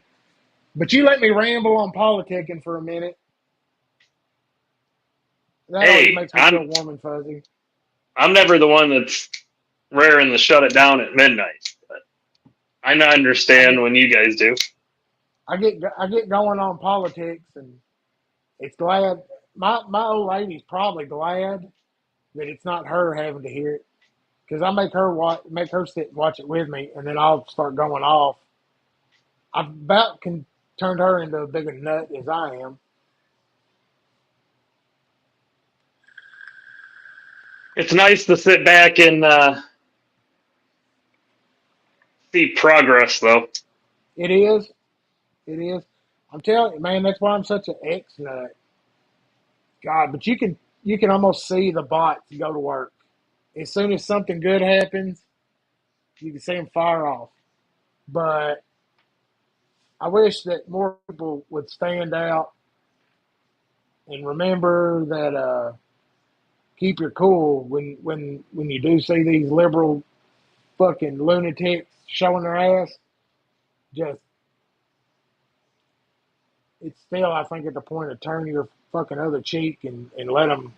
let me ramble on politicking for a minute. That always Hey, makes me feel warm and fuzzy. I'm never the one that's raring to shut it down at midnight. But I I understand get when you guys do. I get going on politics, and it's glad my old lady's probably glad that it's not her having to hear it because I make her sit and watch it with me, and then I'll start going off. I've about can turned her into a bigger nut as I am. It's nice to sit back and see progress, though. It is, it is. I'm telling you, man, that's why I'm such an ex nut. God, but you can almost see the bots go to work as soon as something good happens. You can see them fire off. But I wish that more people would stand out and remember that keep your cool when you do see these liberal fucking lunatics showing their ass. Just it's still I think at the point of turn your fucking other cheek and let them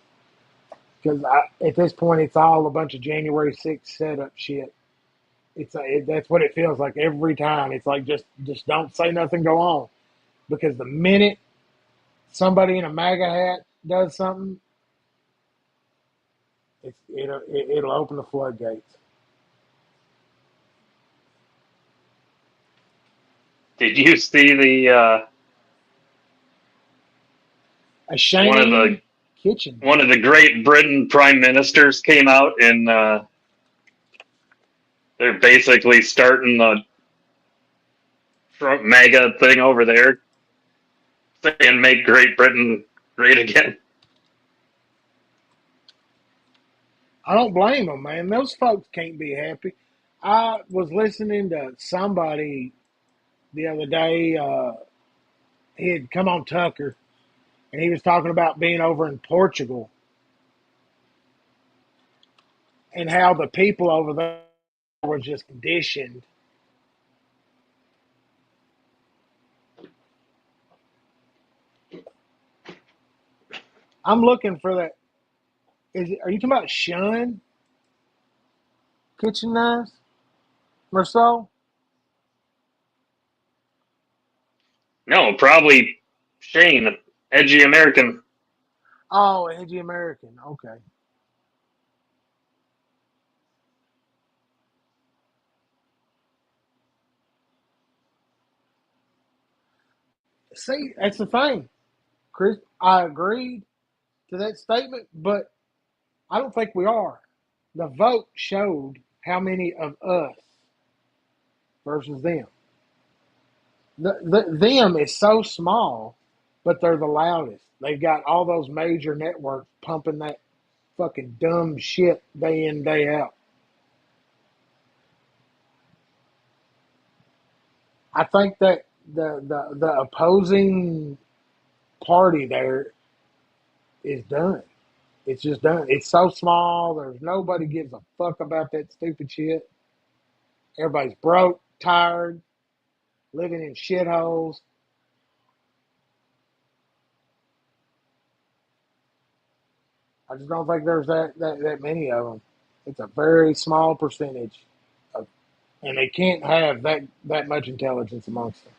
because at this point it's all a bunch of January 6th setup shit. That's what it feels like every time. It's like just don't say nothing, go on because the minute somebody in a MAGA hat does something, it'll open the floodgates. Did you see the A one of the shame kitchen. one of the Great Britain prime ministers came out and they're basically starting the Trump MAGA thing over there, saying "Make Great Britain great again." I don't blame them, man. Those folks can't be happy. I was listening to somebody the other day. He had come on Tucker, and he was talking about being over in Portugal and how the people over there were just conditioned. I'm looking for that. Are you talking about Shun kitchen knives, Marceau? No, probably Shane, edgy American. Oh, Edgy American. Okay. See, that's the thing, Chris. I agreed to that statement, but I don't think we are. The vote showed how many of us versus them. Them is so small, but they're the loudest. They've got all those major networks pumping that fucking dumb shit day in, day out. I think that the opposing party there is done. It's just done. It's so small. There's nobody gives a fuck about that stupid shit. Everybody's broke, tired, living in shitholes. I just don't think there's that many of them. It's a very small percentage, of, and they can't have that much intelligence amongst them.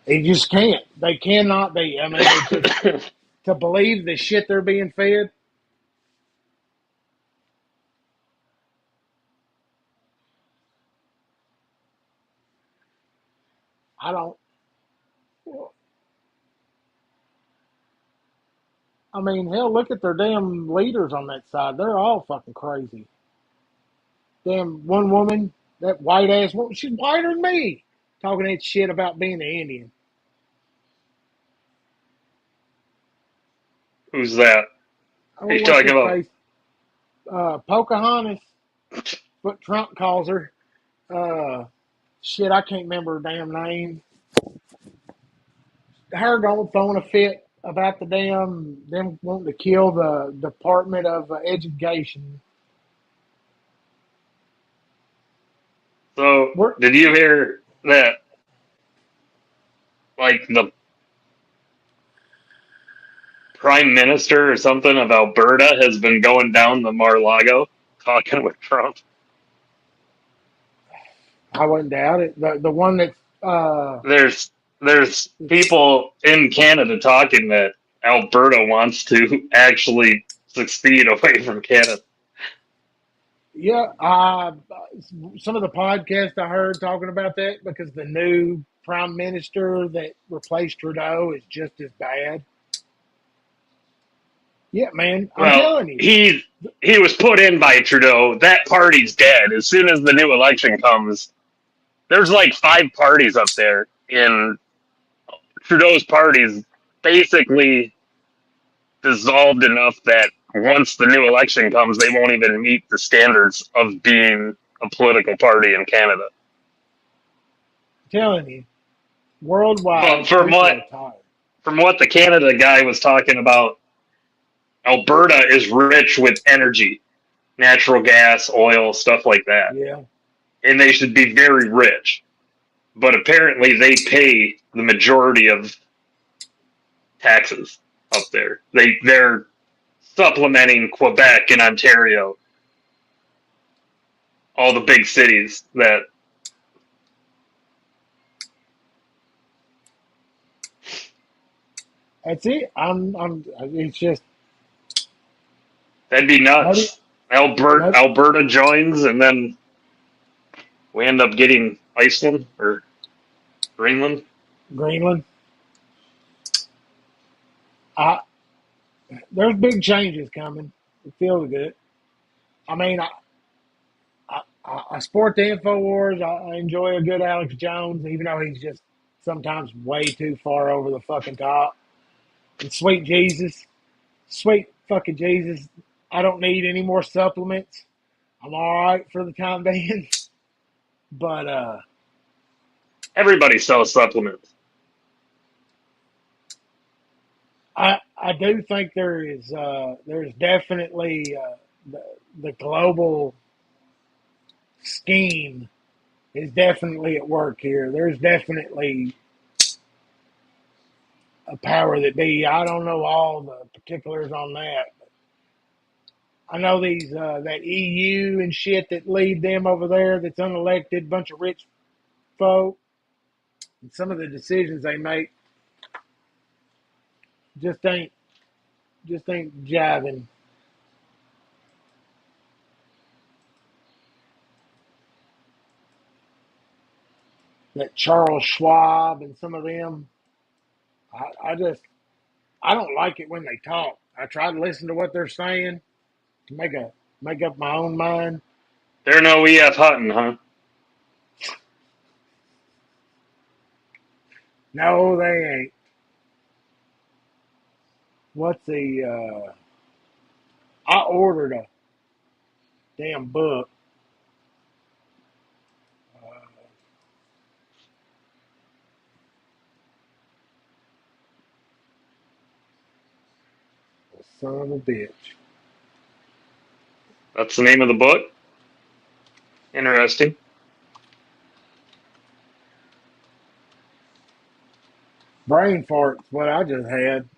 They just can't. They cannot be. I mean, it's just to believe the shit they're being fed. I don't. I mean, hell, look at their damn leaders on that side. They're all fucking crazy. Damn, one woman, that white ass woman, she's whiter than me, talking that shit about being an Indian. Who's that? Oh, What are you what's talking her about? face? Pocahontas, what Trump calls her. Uh, shit, I can't remember her damn name. Her going throwing a fit about the damn them wanting to kill the Department of Education. So, We're did you hear that? Like the prime minister or something of Alberta has been going down the Mar-a-Lago talking with Trump. I wouldn't doubt it. The one that There's people in Canada talking that Alberta wants to actually succeed away from Canada. yeah, some of the podcasts I heard talking about that because the new prime minister that replaced Trudeau is just as bad. Yeah, man, I'm Well, telling you. he was put in by Trudeau. That party's dead. As soon as the new election comes, there's like 5 parties up there, and Trudeau's party's basically dissolved enough that once the new election comes, they won't even meet the standards of being a political party in Canada. I'm telling you, But worldwide, people are tired. from what the Canada guy was talking about, Alberta is rich with energy, natural gas, oil, stuff like that, Yeah, and they should be very rich. But apparently, they pay the majority of taxes up there. They're supplementing Quebec and Ontario, all the big cities that that's it. I'm. It's just that'd be maybe, nuts. maybe Alberta joins, and then we end up getting Iceland or Greenland. Greenland. I There's big changes coming. It feels good. I mean, I support the InfoWars. I enjoy a good Alex Jones, even though he's just sometimes way too far over the fucking top. And sweet Jesus, sweet fucking Jesus, I don't need any more supplements. I'm all right for the time being. But Everybody sells supplements. I do think there's definitely the global scheme is definitely at work here. There's definitely a power that be. I don't know all the particulars on that. I know these that EU and shit that lead them over there. That's unelected, bunch of rich folk, and some of the decisions they make just ain't jiving. That Charles Schwab and some of them, I don't like it when they talk. I try to listen to what they're saying to make up my own mind. They're no E.F. Hutton, huh? No, they ain't. What's the? I ordered a damn book. Uh, Son of a bitch. That's the name of the book. Interesting. Brain fart's what I just had.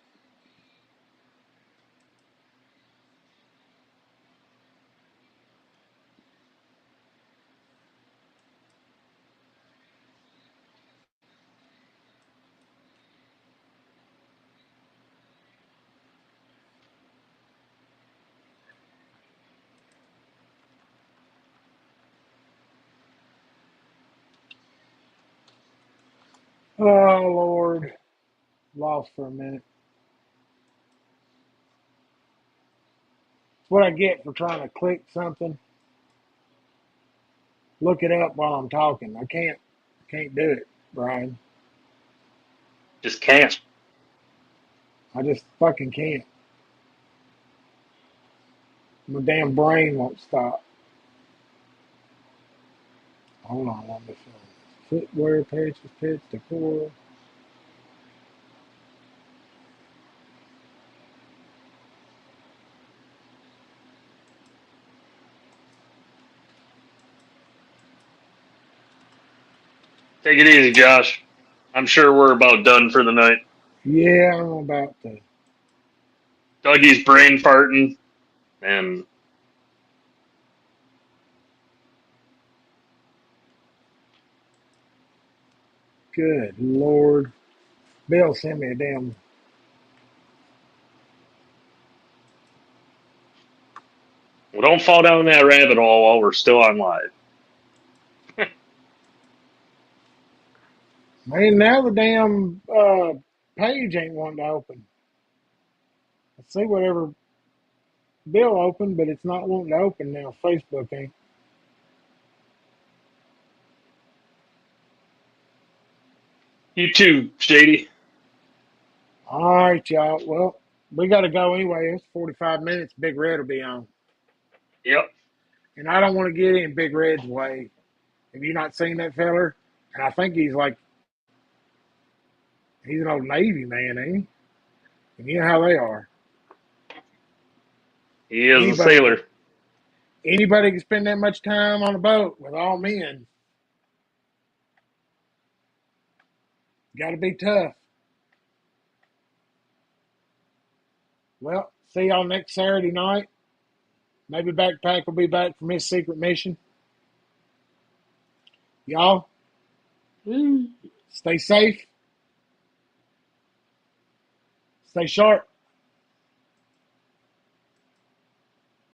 Oh Lord, lost for a minute. It's what I get for trying to click something. Look it up while I'm talking. I can't do it, Brian. Just can't. I just fucking can't. My damn brain won't stop. Hold on, let me see. Footwear, patches, pits, decor. Take it easy, Josh. I'm sure we're about done for the night. Yeah, I'm about to. Dougie's brain farting, and Good Lord. Bill sent me a damn. well, don't fall down that rabbit hole while we're still on live. Man, now the damn page ain't wanting to open. I see whatever Bill opened, but it's not wanting to open now. Facebook ain't. You too, Shady. All right, y'all. Well, we got to go anyway. It's 45 minutes. Big Red will be on. Yep. And I don't want to get in Big Red's way. Have you not seen that feller? And I think he's an old Navy man, ain't he? And you know how they are. He is a Anybody, sailor. anybody can spend that much time on a boat with all men. Got to be tough. Well, see y'all next Saturday night. Maybe Backpack will be back from his secret mission. Y'all, stay safe. Stay sharp.